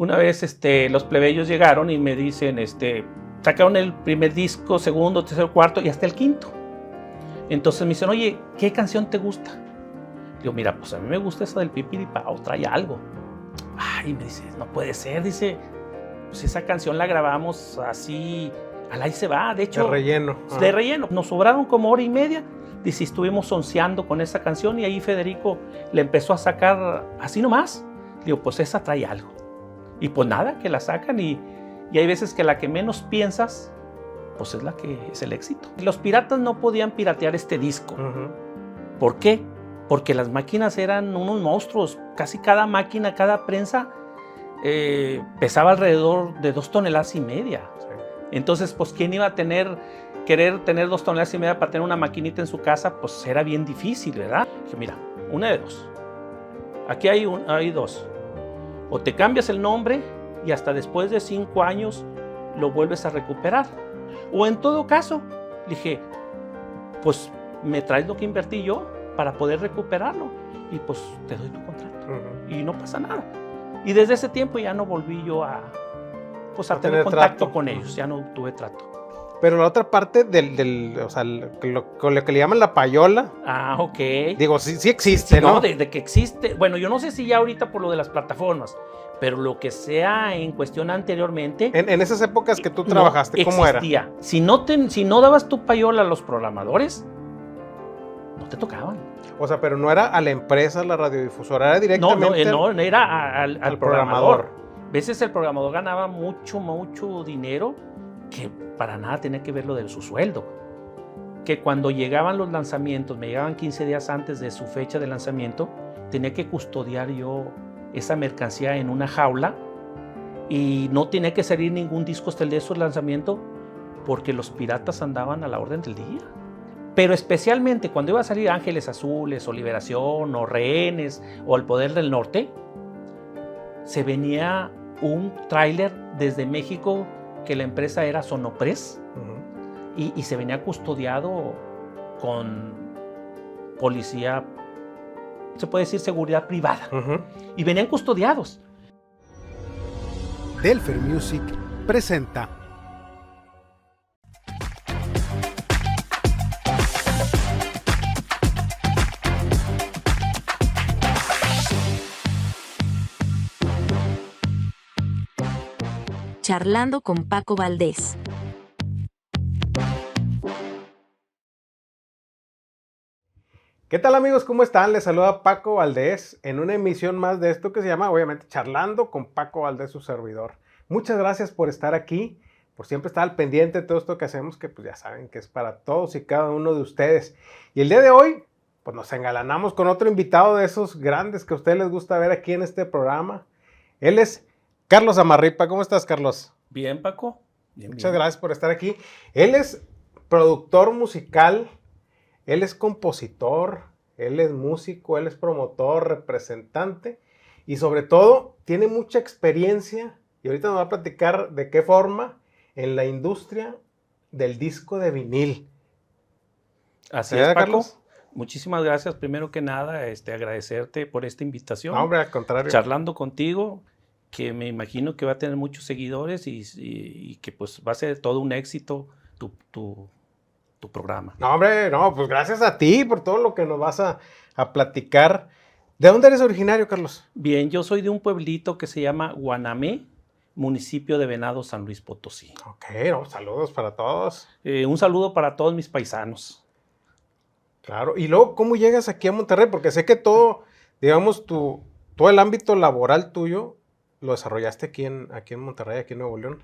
Una vez los plebeyos llegaron y me dicen, sacaron el primer disco, segundo, tercero, cuarto y hasta el quinto. Entonces me dicen, oye, ¿qué canción te gusta? Digo, mira, pues a mí me gusta esa del Pipiripao, trae algo. Ay, me dice, no puede ser, dice, pues esa canción la grabamos así, al ahí se va, de hecho. De relleno. De relleno. Nos sobraron como hora y media. Dice, estuvimos onceando con esa canción y ahí Federico le empezó a sacar así nomás. Digo, pues esa trae algo. Y pues nada, que la sacan y hay veces que la que menos piensas, pues es la que es el éxito. Los piratas no podían piratear este disco. ¿Por qué? Porque las máquinas eran unos monstruos. Casi cada máquina, cada prensa pesaba alrededor de 2,5 toneladas. Sí. Entonces, pues, ¿quién iba a querer tener 2,5 toneladas para tener una maquinita en su casa? Pues era bien difícil, ¿verdad? Dije, mira, una de dos. Aquí hay dos. O te cambias el nombre y hasta después de 5 años lo vuelves a recuperar. O en todo caso, dije, pues me traes lo que invertí yo para poder recuperarlo y pues te doy tu contrato. Y no pasa nada. Y desde ese tiempo ya no volví yo a tener contacto trato con ellos, ya no tuve trato. Pero la otra parte o sea, con lo que le llaman la payola. Ok. Digo, sí existe, ¿no? No, de que existe. Bueno, yo no sé si ya ahorita por lo de las plataformas, pero lo que sea en cuestión anteriormente. En esas épocas que tú trabajaste, ¿cómo existía. era? Si no dabas tu payola a los programadores, no te tocaban. O sea, pero no era a la empresa, la radiodifusora, era directamente. No, era al programador. programador. A veces el programador ganaba mucho dinero que para nada tenía que ver lo de su sueldo. Que cuando llegaban los lanzamientos, me llegaban 15 días antes de su fecha de lanzamiento, tenía que custodiar yo esa mercancía en una jaula y no tenía que salir ningún disco hasta el día de su lanzamiento porque los piratas andaban a la orden del día. Pero especialmente cuando iba a salir Ángeles Azules o Liberación o Rehenes o El Poder del Norte, se venía un tráiler desde México que la empresa era Sonopress y se venía custodiado con policía, se puede decir seguridad privada, y venían custodiados. Delfer Music presenta Charlando con Paco Valdés. ¿Qué tal, amigos? ¿Cómo están? Les saluda Paco Valdés en una emisión más de esto que se llama, obviamente, Charlando con Paco Valdés, su servidor. Muchas gracias por estar aquí, por siempre estar al pendiente de todo esto que hacemos, que pues ya saben que es para todos y cada uno de ustedes. Y el día de hoy, pues nos engalanamos con otro invitado de esos grandes que a ustedes les gusta ver aquí en este programa. Él es Carlos Amarripa. ¿Cómo estás, Carlos? Bien, Paco. Bien, Muchas gracias por estar aquí. Él es productor musical, él es compositor, él es músico, él es promotor, representante y sobre todo tiene mucha experiencia y ahorita nos va a platicar de qué forma en la industria del disco de vinil. Así es, Paco. Carlos? Muchísimas gracias. Primero que nada, agradecerte por esta invitación. No, hombre, al contrario. Charlando contigo, que me imagino que va a tener muchos seguidores y que pues va a ser todo un éxito tu programa. No, hombre, no, pues gracias a ti por todo lo que nos vas a platicar. ¿De dónde eres originario, Carlos? Bien, yo soy de un pueblito que se llama Guanamé, municipio de Venado, San Luis Potosí. Ok, no, saludos para todos. Un saludo para todos mis paisanos. Claro, y luego, ¿cómo llegas aquí a Monterrey? Porque sé que todo, digamos, todo el ámbito laboral tuyo lo desarrollaste aquí en Monterrey, aquí en Nuevo León.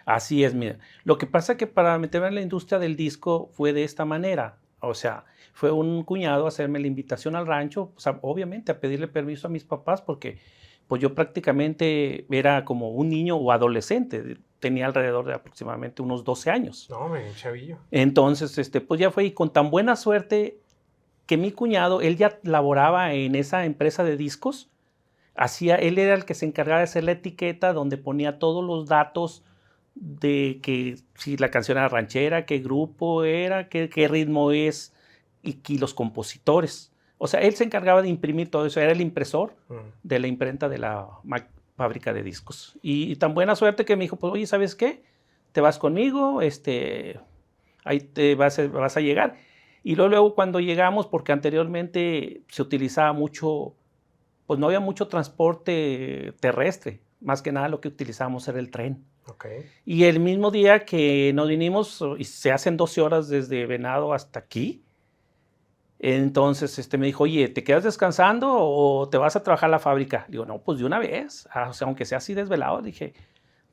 Así es, mira. Lo que pasa es que para meterme en la industria del disco fue de esta manera. O sea, fue un cuñado a hacerme la invitación al rancho, o sea, obviamente a pedirle permiso a mis papás porque pues yo prácticamente era como un niño o adolescente. Tenía alrededor de aproximadamente unos 12 años. No, un chavillo. Entonces, pues ya fue y con tan buena suerte que mi cuñado, él ya laboraba en esa empresa de discos. Él era el que se encargaba de hacer la etiqueta donde ponía todos los datos de que si la canción era ranchera, qué grupo era, qué ritmo es y los compositores. O sea, él se encargaba de imprimir todo eso, era el impresor de la imprenta de la fábrica de discos. Y tan buena suerte que me dijo, pues oye, ¿sabes qué? Te vas conmigo, ahí te vas a llegar. Y luego cuando llegamos, porque anteriormente se utilizaba mucho, pues no había mucho transporte terrestre, más que nada lo que utilizábamos era el tren. Okay. Y el mismo día que nos vinimos, y se hacen 12 horas desde Venado hasta aquí, entonces me dijo, oye, ¿te quedas descansando o te vas a trabajar a la fábrica? Digo, no, pues de una vez, o sea, aunque sea así desvelado, dije,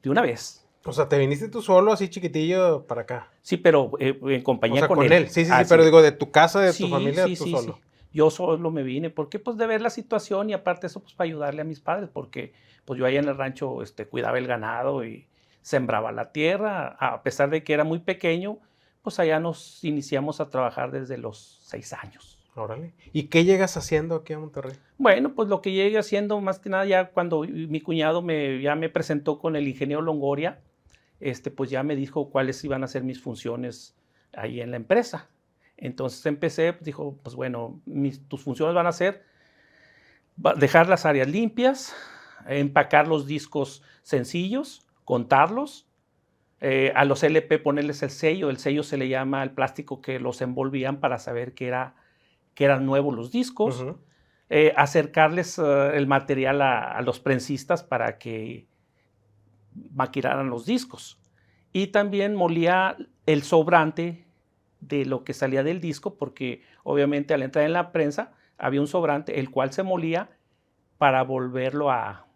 de una vez. O sea, ¿te viniste tú solo, así chiquitillo, para acá? Sí, pero en compañía con con él. Sí, Ah, pero sí. digo, de tu casa, de tu Sí, familia, sí, tú sí, solo. sí. Yo solo me vine, porque pues de ver la situación y aparte eso pues para ayudarle a mis padres, porque pues yo ahí en el rancho cuidaba el ganado y sembraba la tierra, a pesar de que era muy pequeño, pues allá nos iniciamos a trabajar desde los 6 años. Órale. ¿Y qué llegas haciendo aquí a Monterrey? Bueno, pues lo que llegué haciendo más que nada ya cuando mi cuñado ya me presentó con el ingeniero Longoria, pues ya me dijo cuáles iban a ser mis funciones ahí en la empresa. Entonces empecé, pues dijo, pues bueno, tus funciones van a ser dejar las áreas limpias, empacar los discos sencillos, contarlos, a los LP ponerles el sello se le llama el plástico que los envolvían para saber que eran nuevos los discos, acercarles el material a los prensistas para que maquinaran los discos. Y también molía el sobrante de lo que salía del disco, porque obviamente al entrar en la prensa había un sobrante, el cual se molía para volverlo a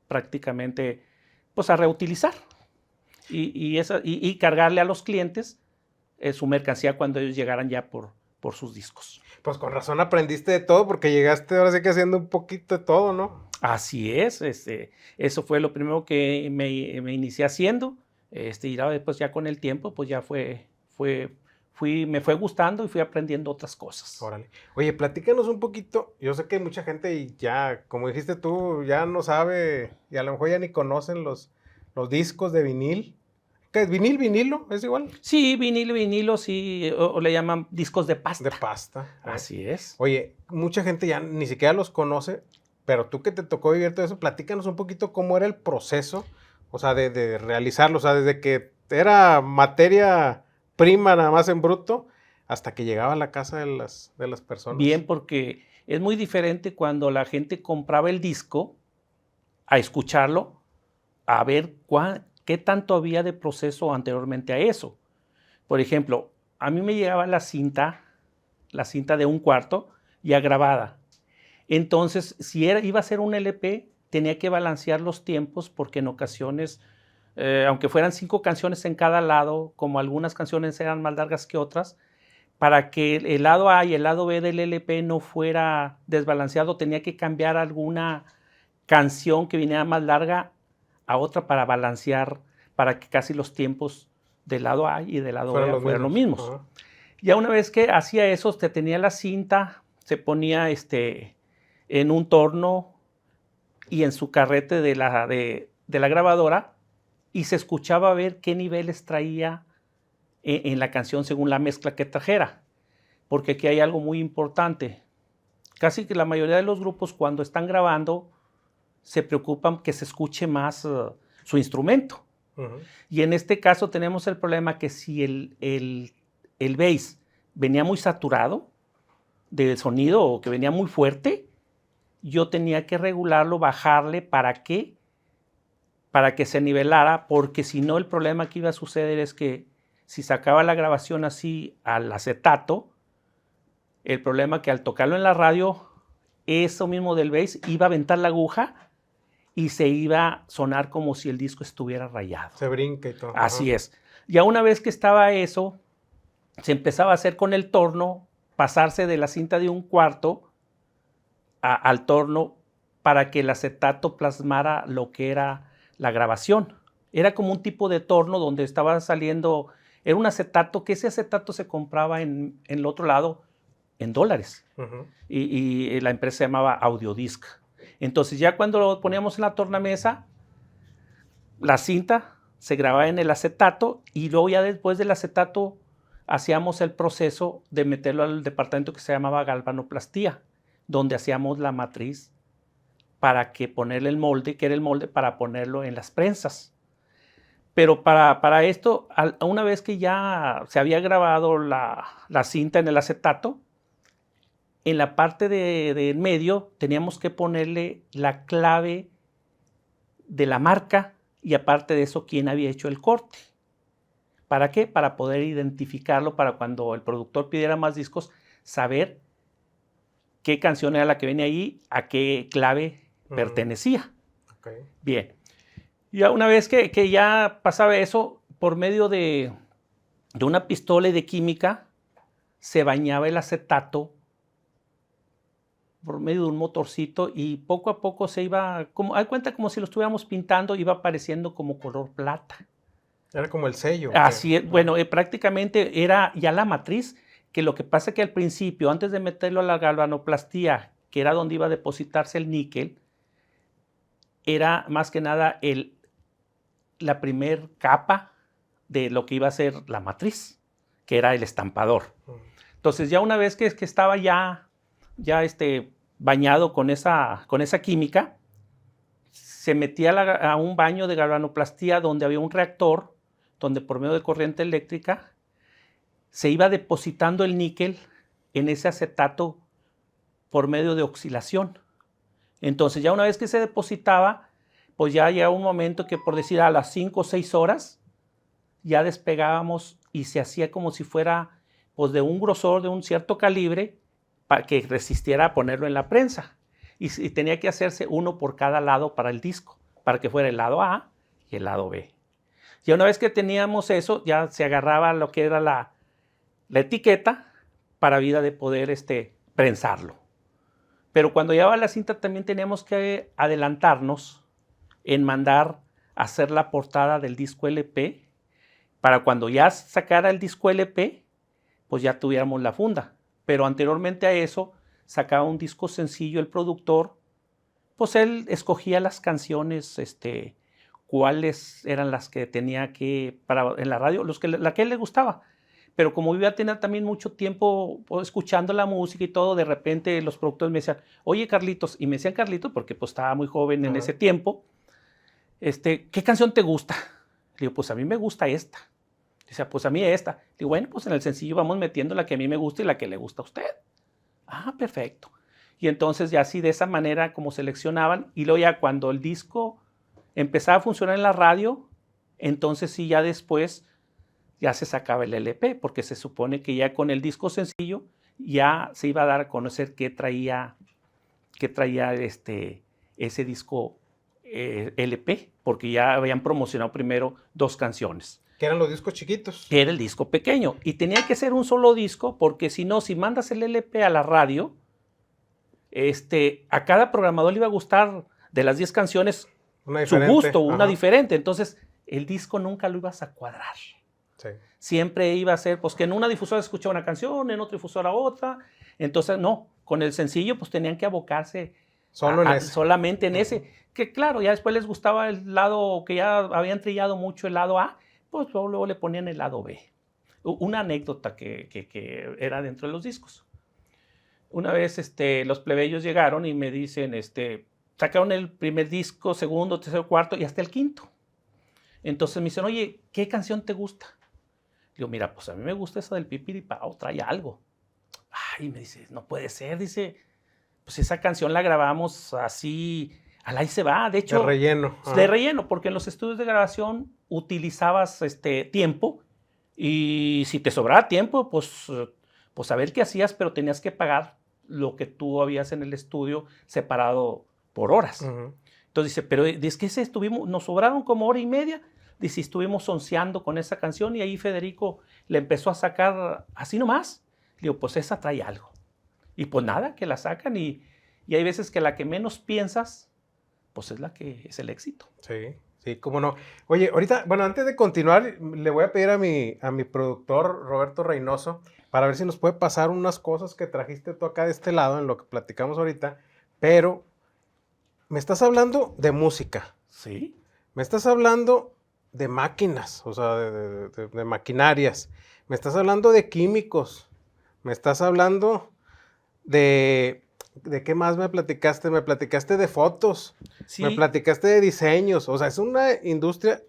prácticamente pues a reutilizar y cargarle a los clientes su mercancía cuando ellos llegaran ya por sus discos. Pues con razón aprendiste de todo, porque llegaste ahora sí que haciendo un poquito de todo, ¿no? Así es, eso fue lo primero que me inicié haciendo, y después ya con el tiempo pues ya me fue gustando y fui aprendiendo otras cosas. Órale. Oye, platícanos un poquito. Yo sé que hay mucha gente y ya, como dijiste tú, ya no sabe y a lo mejor ya ni conocen los discos de vinil. ¿Qué es? ¿Vinilo? ¿Es igual? Sí, vinilo, sí, o le llaman discos de pasta. De pasta. Así es. Oye, mucha gente ya ni siquiera los conoce, pero tú que te tocó vivir todo eso, platícanos un poquito cómo era el proceso, o sea, de realizarlo, o sea, desde que era materia prima nada más en bruto, hasta que llegaba a la casa de las personas. Bien, porque es muy diferente cuando la gente compraba el disco a escucharlo, a ver qué tanto había de proceso anteriormente a eso. Por ejemplo, a mí me llegaba la cinta de 1/4 ya grabada. Entonces, si iba a ser un LP, tenía que balancear los tiempos porque en ocasiones, aunque fueran 5 canciones en cada lado, como algunas canciones eran más largas que otras, para que el lado A y el lado B del LP no fuera desbalanceado, tenía que cambiar alguna canción que viniera más larga a otra para balancear, para que casi los tiempos del lado A y del lado B fueran los mismos. Uh-huh. Ya una vez que hacía eso, tenía la cinta, se ponía en un torno y en su carrete de la grabadora y se escuchaba a ver qué niveles traía en la canción según la mezcla que trajera. Porque aquí hay algo muy importante. Casi que la mayoría de los grupos cuando están grabando se preocupan que se escuche más su instrumento. Uh-huh. Y en este caso tenemos el problema que si el bass venía muy saturado del sonido o que venía muy fuerte, yo tenía que regularlo, bajarle, ¿para qué? Para que se nivelara, porque si no el problema que iba a suceder es que si sacaba la grabación así al acetato, el problema que al tocarlo en la radio, eso mismo del bass iba a aventar la aguja y se iba a sonar como si el disco estuviera rayado. Se brinca y todo. Así es. Ya una vez que estaba eso, se empezaba a hacer con el torno, pasarse de la cinta de 1/4 al torno para que el acetato plasmara lo que era la grabación. Era como un tipo de torno donde estaba saliendo, era un acetato, que ese acetato se compraba en el otro lado en dólares. Uh-huh. Y la empresa se llamaba Audiodisc. Entonces ya cuando lo poníamos en la tornamesa, la cinta se grababa en el acetato y luego ya después del acetato hacíamos el proceso de meterlo al departamento que se llamaba galvanoplastía, donde hacíamos la matriz para que ponerle el molde, que era el molde para ponerlo en las prensas. Pero para esto, una vez que ya se había grabado la cinta en el acetato, en la parte de medio teníamos que ponerle la clave de la marca y aparte de eso, quién había hecho el corte. ¿Para qué? Para poder identificarlo, para cuando el productor pidiera más discos, saber qué canción era la que venía ahí, a qué clave pertenecía. Okay. Bien. Ya una vez que ya pasaba eso, por medio de una pistola y de química, se bañaba el acetato por medio de un motorcito y poco a poco se iba, hay cuenta como si lo estuviéramos pintando, iba apareciendo como color plata. Era como el sello. Así es, bueno, prácticamente era ya la matriz, que lo que pasa es que al principio, antes de meterlo a la galvanoplastía, que era donde iba a depositarse el níquel, era más que nada la primer capa de lo que iba a ser la matriz, que era el estampador. Entonces ya una vez que estaba ya bañado con esa química, se metía a un baño de galvanoplastía donde había un reactor, donde por medio de corriente eléctrica se iba depositando el níquel en ese acetato por medio de oxidación. Entonces ya una vez que se depositaba, pues ya llegaba un momento que por decir a las 5 o 6 horas ya despegábamos y se hacía como si fuera pues de un grosor, de un cierto calibre, para que resistiera a ponerlo en la prensa. Y tenía que hacerse uno por cada lado para el disco, para que fuera el lado A y el lado B. Y una vez que teníamos eso, ya se agarraba lo que era la etiqueta para vida de poder prensarlo. Pero cuando llevaba la cinta también teníamos que adelantarnos en mandar a hacer la portada del disco LP, para cuando ya sacara el disco LP, pues ya tuviéramos la funda. Pero anteriormente a eso, sacaba un disco sencillo el productor, pues él escogía las canciones, cuáles eran las que tenía que, en la radio, la que a él le gustaba. Pero como iba a tener también mucho tiempo pues, escuchando la música y todo, de repente los productores me decían, oye Carlitos, y me decían Carlitos porque pues estaba muy joven en ese tiempo, ¿qué canción te gusta? Le digo, pues a mí me gusta esta. Dice, pues a mí esta. Le digo, bueno, pues en el sencillo vamos metiendo la que a mí me gusta y la que le gusta a usted. Ah, perfecto. Y entonces ya así de esa manera como seleccionaban y luego ya cuando el disco empezaba a funcionar en la radio, entonces sí ya después ya se sacaba el LP porque se supone que ya con el disco sencillo ya se iba a dar a conocer qué traía ese disco LP porque ya habían promocionado primero 2 canciones. Que eran los discos chiquitos. Era el disco pequeño. Y tenía que ser un solo disco, porque si no, si mandas el LP a la radio, a cada programador le iba a gustar de las 10 canciones su gusto, una diferente. Entonces, el disco nunca lo ibas a cuadrar. Sí. Siempre iba a ser, pues que en una difusora escuchaba una canción, en otra difusora otra. Entonces, no, con el sencillo, pues tenían que abocarse solamente en ese. Que claro, ya después les gustaba el lado, que ya habían trillado mucho el lado A, pues luego le ponían el lado B. Una anécdota que era dentro de los discos. Una vez los plebeyos llegaron y me dicen, sacaron el primer disco, segundo, tercero, cuarto y hasta el quinto. Entonces me dicen, oye, ¿qué canción te gusta? Digo, mira, pues a mí me gusta esa del Pipiripao, trae algo. Ay, me dice, no puede ser, dice, pues esa canción la grabamos así, al ahí se va, de hecho. De relleno. De relleno, porque en los estudios de grabación utilizabas tiempo y si te sobraba tiempo, pues a ver qué hacías, pero tenías que pagar lo que tú habías en el estudio separado por horas. Entonces dice, pero es que nos sobraron como hora y media. Dice, estuvimos onceando con esa canción y ahí Federico le empezó a sacar así nomás. Le digo, pues esa trae algo. Y pues nada, que la sacan y hay veces que la que menos piensas, pues es la que es el éxito. Sí. Sí, cómo no. Oye, ahorita, bueno, antes de continuar, le voy a pedir a mi productor, Roberto Reynoso, para ver si nos puede pasar unas cosas que trajiste tú acá de este lado, en lo que platicamos ahorita, pero me estás hablando de música. Sí. Me estás hablando de máquinas, o sea, de maquinarias. Me estás hablando de químicos. Me estás hablando de ¿De qué más me platicaste? Me platicaste de fotos, Sí, me platicaste de diseños. O sea, es una industria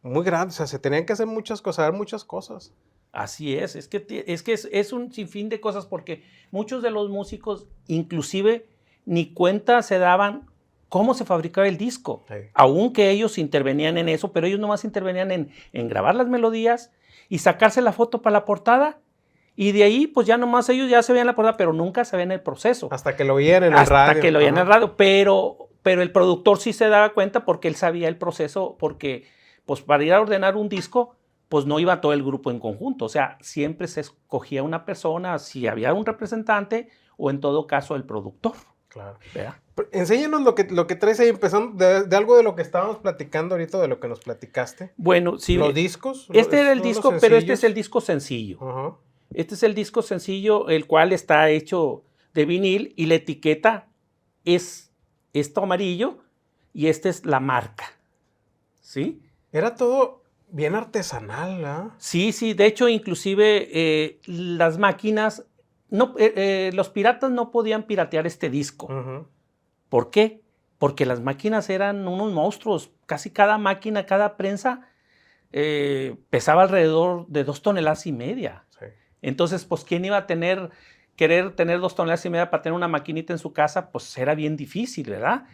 muy grande. O sea, se tenían que hacer muchas cosas, saber muchas cosas. así es un sinfín de cosas porque muchos de los músicos inclusive ni cuenta se daban cómo se fabricaba el disco, Sí. aunque ellos intervenían en eso, pero ellos nomás intervenían en grabar las melodías y sacarse la foto para la portada y de ahí pues ya nomás ellos ya se veían la portada, pero nunca se ven el proceso. Hasta que lo oían en el radio. Hasta que lo oían en el Ajá. radio, pero el productor sí se daba cuenta porque él sabía el proceso, porque pues para ir a ordenar un disco, pues no iba todo el grupo en conjunto, o sea, siempre se escogía una persona, si había un representante o en todo caso el productor, Claro. ¿verdad? Enséñanos lo que traes ahí, empezando de algo de lo que estábamos platicando ahorita, de lo que nos platicaste. Bueno, sí, Los discos. este era el son los disco, pero este es el sencillos. disco sencillo. Ajá. Este es el disco sencillo, el cual está hecho de vinil y la etiqueta es esto amarillo y esta es la marca, ¿sí? Era todo bien artesanal, ¿ah? Sí, sí, de hecho, inclusive las máquinas, los piratas no podían piratear este disco. Ujú. ¿Por qué? Porque las máquinas eran unos monstruos. Casi cada máquina, cada prensa pesaba alrededor de 2,5 toneladas. Sí. Entonces, pues, ¿quién iba a querer tener 2,5 toneladas para tener una maquinita en su casa? Pues era bien difícil, ¿verdad?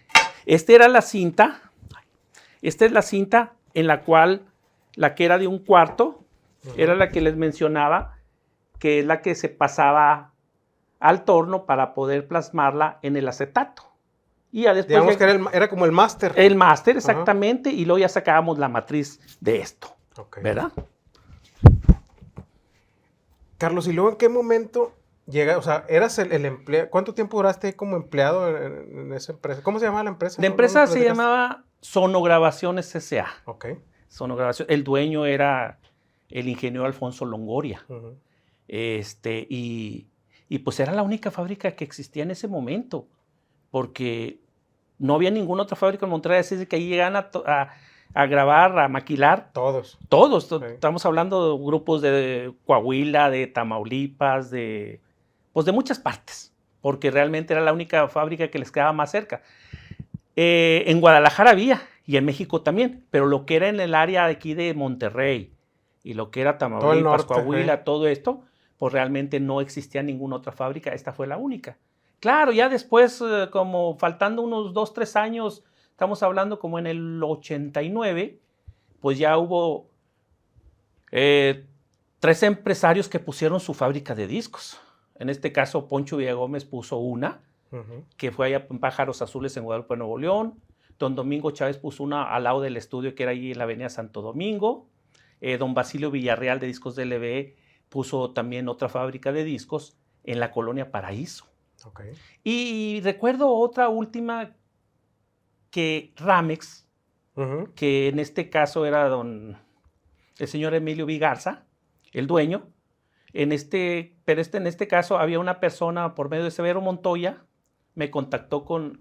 Esta es la cinta en la cual, la que era de 1/4, era la que les mencionaba, que es la que se pasaba al torno para poder plasmarla en el acetato. Y ya después Digamos que era como el máster. el máster, exactamente, y luego ya sacábamos la matriz de esto, Ok. ¿verdad? Carlos, ¿y luego en qué momento llega? O sea, eras el empleado. ¿Cuánto tiempo duraste ahí como empleado en esa empresa? ¿Cómo se llamaba la empresa? La ¿No empresa nos se platicaste? llamaba Sonograbaciones S.A. Ok. Sonograbación. El dueño era el ingeniero Alfonso Longoria. Ujú. Y pues era la única fábrica que existía en ese momento, porque no había ninguna otra fábrica en Monterrey, así de que ahí llegaban a grabar, a maquilar, Todos. todos. Sí. Estamos hablando de grupos de Coahuila, de Tamaulipas, pues de muchas partes, porque realmente era la única fábrica que les quedaba más cerca. En Guadalajara había, y en México también, pero lo que era en el área de aquí de Monterrey, y lo que era Tamaulipas, norte, Coahuila, todo esto, pues realmente no existía ninguna otra fábrica, esta fue la única. Claro, ya después, como faltando unos 2, 3 años, estamos hablando como en el 89, pues ya hubo 3 empresarios que pusieron su fábrica de discos. En este caso, Poncho Villagómez puso una, Ujú. que fue allá en Pájaros Azules en Guadalupe, Nuevo León. Don Domingo Chávez puso una al lado del estudio que era ahí en la avenida Santo Domingo. Don Basilio Villarreal de Discos de LBE puso también otra fábrica de discos en la colonia Paraíso. Ok. Y recuerdo otra última que Ramex, Ujú. que en este caso era el señor Emilio Vigarza, el dueño. En este caso había una persona por medio de Severo Montoya, me contactó con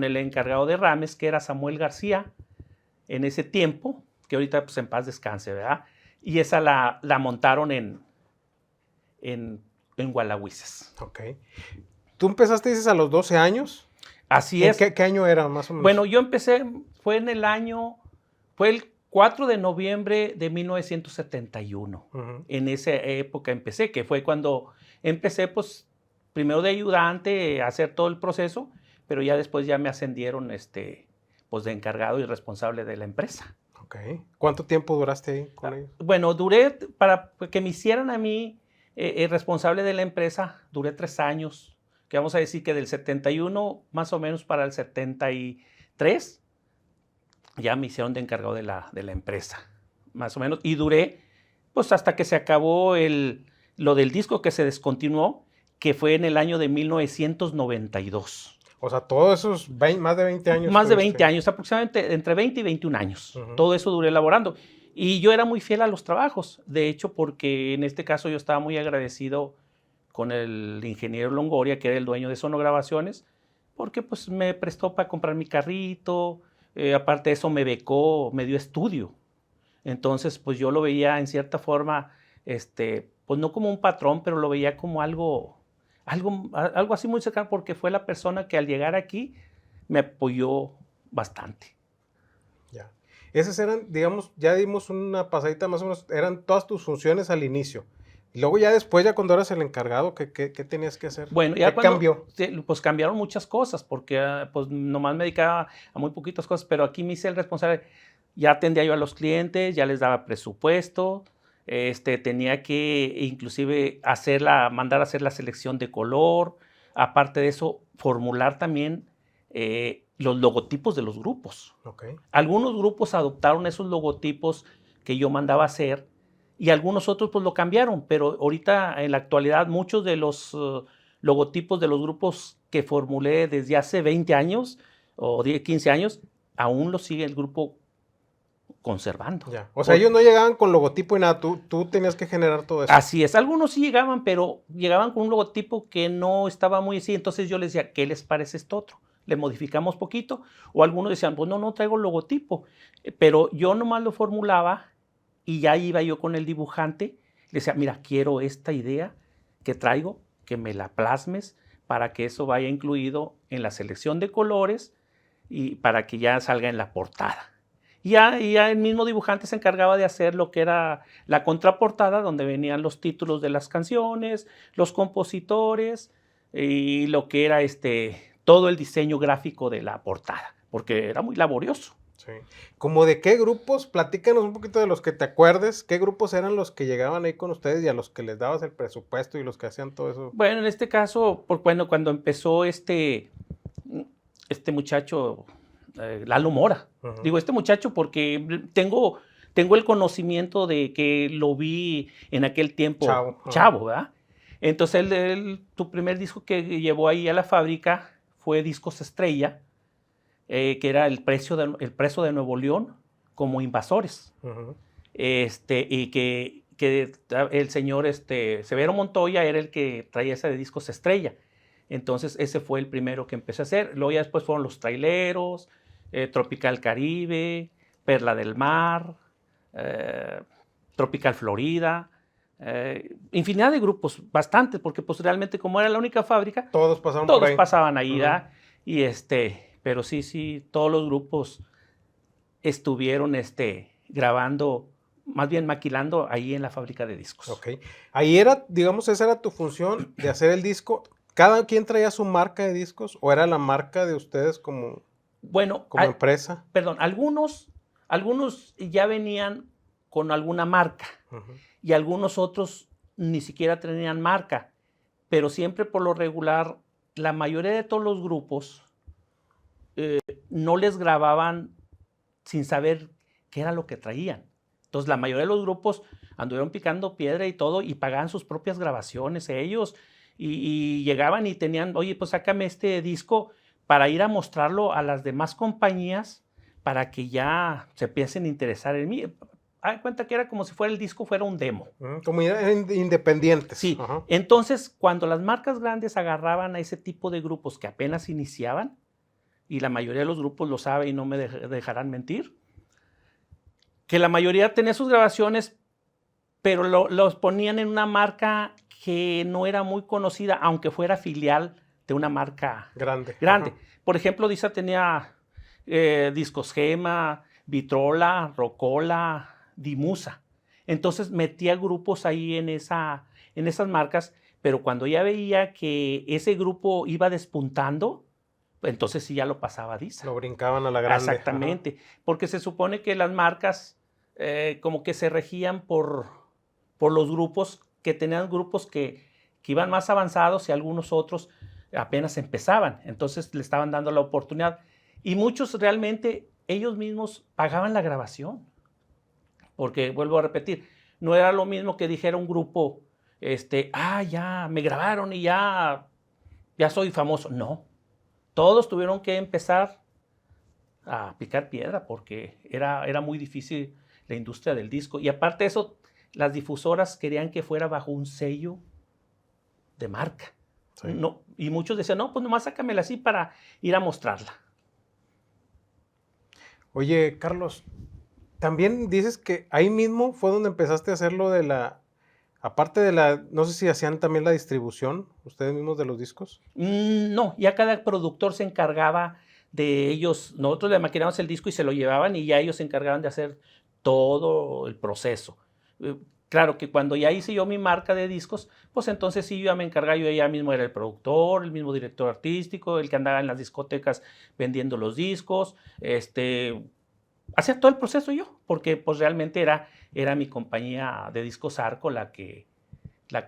el encargado de Ramex, que era Samuel García, en ese tiempo, que ahorita pues en paz descanse, ¿verdad? Y esa la montaron en Gualahuises. Ok. ¿Tú empezaste, dices, a los 12 años? Así ¿En es. qué año era, más o menos? Bueno, yo empecé, fue el 4 de noviembre de 1971. Ujú. En esa época empecé, que fue cuando empecé, pues, primero de ayudante a hacer todo el proceso, pero ya después ya me ascendieron, pues, de encargado y responsable de la empresa. Ok. ¿Cuánto tiempo duraste ahí con ellos? Bueno, duré, para que me hicieran a mí responsable de la empresa, duré 3 años, que vamos a decir que del 71 más o menos para el 73, ya me hicieron de encargado de la empresa, más o menos, y duré, pues hasta que se acabó lo del disco que se descontinuó, que fue en el año de 1992. O sea, todos esos más de 20 años. Más de tuviste. 20 años, aproximadamente entre 20 y 21 años. Ujú. Todo eso duré elaborando. Y yo era muy fiel a los trabajos, de hecho, porque en este caso yo estaba muy agradecido con el ingeniero Longoria, que era el dueño de Sonograbaciones, porque pues me prestó para comprar mi carrito, aparte de eso me becó, me dio estudio. Entonces, pues yo lo veía en cierta forma, pues no como un patrón, pero lo veía como algo Algo así muy cercano, porque fue la persona que al llegar aquí me apoyó bastante. Ya. Esas eran, digamos, ya dimos una pasadita más o menos, eran todas tus funciones al inicio. Y luego ya después, ya cuando eras el encargado, ¿qué tenías que hacer? Bueno, ya ¿Qué cuando, cambió? pues cambiaron muchas cosas, porque pues nomás me dedicaba a muy poquitas cosas, pero aquí me hice el responsable. Ya atendía yo a los clientes, ya les daba presupuesto, tenía que inclusive mandar a hacer la selección de color, aparte de eso, formular también los logotipos de los grupos. Okay. Algunos grupos adoptaron esos logotipos que yo mandaba hacer y algunos otros pues lo cambiaron, pero ahorita en la actualidad muchos de los logotipos de los grupos que formulé desde hace 20 años o 10, 15 años, aún los sigue el grupo conservando. Ya. O sea, ellos no llegaban con logotipo y nada, tú tenías que generar todo eso. Así es, algunos sí llegaban, pero llegaban con un logotipo que no estaba muy así, entonces yo les decía, ¿qué les parece esto otro? Le modificamos poquito, o algunos decían, pues no traigo logotipo, pero yo nomás lo formulaba y ya iba yo con el dibujante, le decía, mira, quiero esta idea que traigo, que me la plasmes para que eso vaya incluido en la selección de colores y para que ya salga en la portada. Y ya el mismo dibujante se encargaba de hacer lo que era la contraportada, donde venían los títulos de las canciones, los compositores y lo que era todo el diseño gráfico de la portada, porque era muy laborioso. Sí. ¿Como de qué grupos? Platícanos un poquito de los que te acuerdes. ¿Qué grupos eran los que llegaban ahí con ustedes y a los que les dabas el presupuesto y los que hacían todo eso? Bueno, en este caso, cuando empezó este muchacho, Lalo Mora. Uh-huh. Digo, este muchacho porque tengo el conocimiento de que lo vi en aquel tiempo chavo, ¿verdad? Entonces, tu primer disco que llevó ahí a la fábrica fue Discos Estrella, que era el preso de Nuevo León como Invasores. Uh-huh. Y que el señor Severo Montoya era el que traía ese de Discos Estrella. Entonces ese fue el primero que empecé a hacer. Luego ya después fueron Los Traileros, Tropical Caribe, Perla del Mar, Tropical Florida, infinidad de grupos, bastantes, porque pues realmente como era la única fábrica, todos pasaban ahí, uh-huh. Y pero sí, todos los grupos estuvieron grabando, más bien maquilando ahí en la fábrica de discos. Ok. Ahí era, digamos, esa era tu función de hacer el disco. ¿Cada quien traía su marca de discos o era la marca de ustedes como empresa? Perdón, algunos ya venían con alguna marca, uh-huh. Y algunos otros ni siquiera tenían marca, pero siempre por lo regular, la mayoría de todos los grupos no les grababan sin saber qué era lo que traían. Entonces la mayoría de los grupos anduvieron picando piedra y todo y pagaban sus propias grabaciones ellos y llegaban y tenían, oye, pues sácame este disco para ir a mostrarlo a las demás compañías para que ya se empiecen a interesar en mí. Haz cuenta que era como si el disco fuera un demo. Como independientes. Sí, uh-huh. Entonces cuando las marcas grandes agarraban a ese tipo de grupos que apenas iniciaban, y la mayoría de los grupos lo sabe y no me dejarán mentir, que la mayoría tenía sus grabaciones, pero los ponían en una marca que no era muy conocida, aunque fuera filial de una marca grande. Uh-huh. Por ejemplo, Disa tenía Discos Gema, Vitrola, Rocola, Dimusa. Entonces metía grupos ahí en esas marcas, pero cuando ya veía que ese grupo iba despuntando, entonces sí ya lo pasaba a Disa. Lo brincaban a la grande. Exactamente, ajá. Porque se supone que las marcas como que se regían por los grupos, que tenían grupos que iban más avanzados y algunos otros apenas empezaban. Entonces le estaban dando la oportunidad. Y muchos realmente ellos mismos pagaban la grabación. Porque, vuelvo a repetir, no era lo mismo que dijera un grupo, ya me grabaron y ya soy famoso. No. Todos tuvieron que empezar a picar piedra porque era muy difícil la industria del disco. Y aparte de eso, las difusoras querían que fuera bajo un sello de marca. Sí. No, y muchos decían, no, pues nomás sácamela así para ir a mostrarla. Oye, Carlos, también dices que ahí mismo fue donde empezaste a hacer lo de Aparte no sé si hacían también la distribución, ustedes mismos de los discos. No, ya cada productor se encargaba de ellos. Nosotros le maquinábamos el disco y se lo llevaban y ya ellos se encargaban de hacer todo el proceso. Claro que cuando ya hice yo mi marca de discos, pues entonces sí, yo ya me encargaba, yo ya mismo era el productor, el mismo director artístico, el que andaba en las discotecas vendiendo los discos, hacía todo el proceso yo, porque pues realmente era mi compañía de Discos Arco la que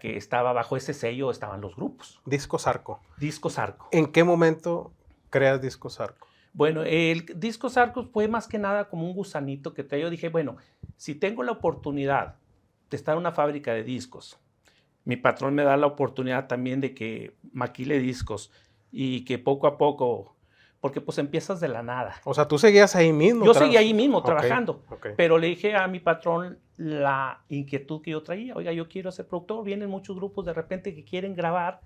estaba bajo ese sello, estaban los grupos. Discos Arco. Discos Arco. ¿En qué momento creas Discos Arco? Bueno, el Discos Arco fue más que nada como un gusanito que traía. Yo dije, bueno, si tengo la oportunidad de estar en una fábrica de discos, mi patrón me da la oportunidad también de que maquile discos y que poco a poco, porque pues empiezas de la nada. O sea, tú seguías ahí mismo. Yo seguía ahí mismo trabajando, okay. Pero le dije a mi patrón la inquietud que yo traía. Oiga, yo quiero ser productor, vienen muchos grupos de repente que quieren grabar,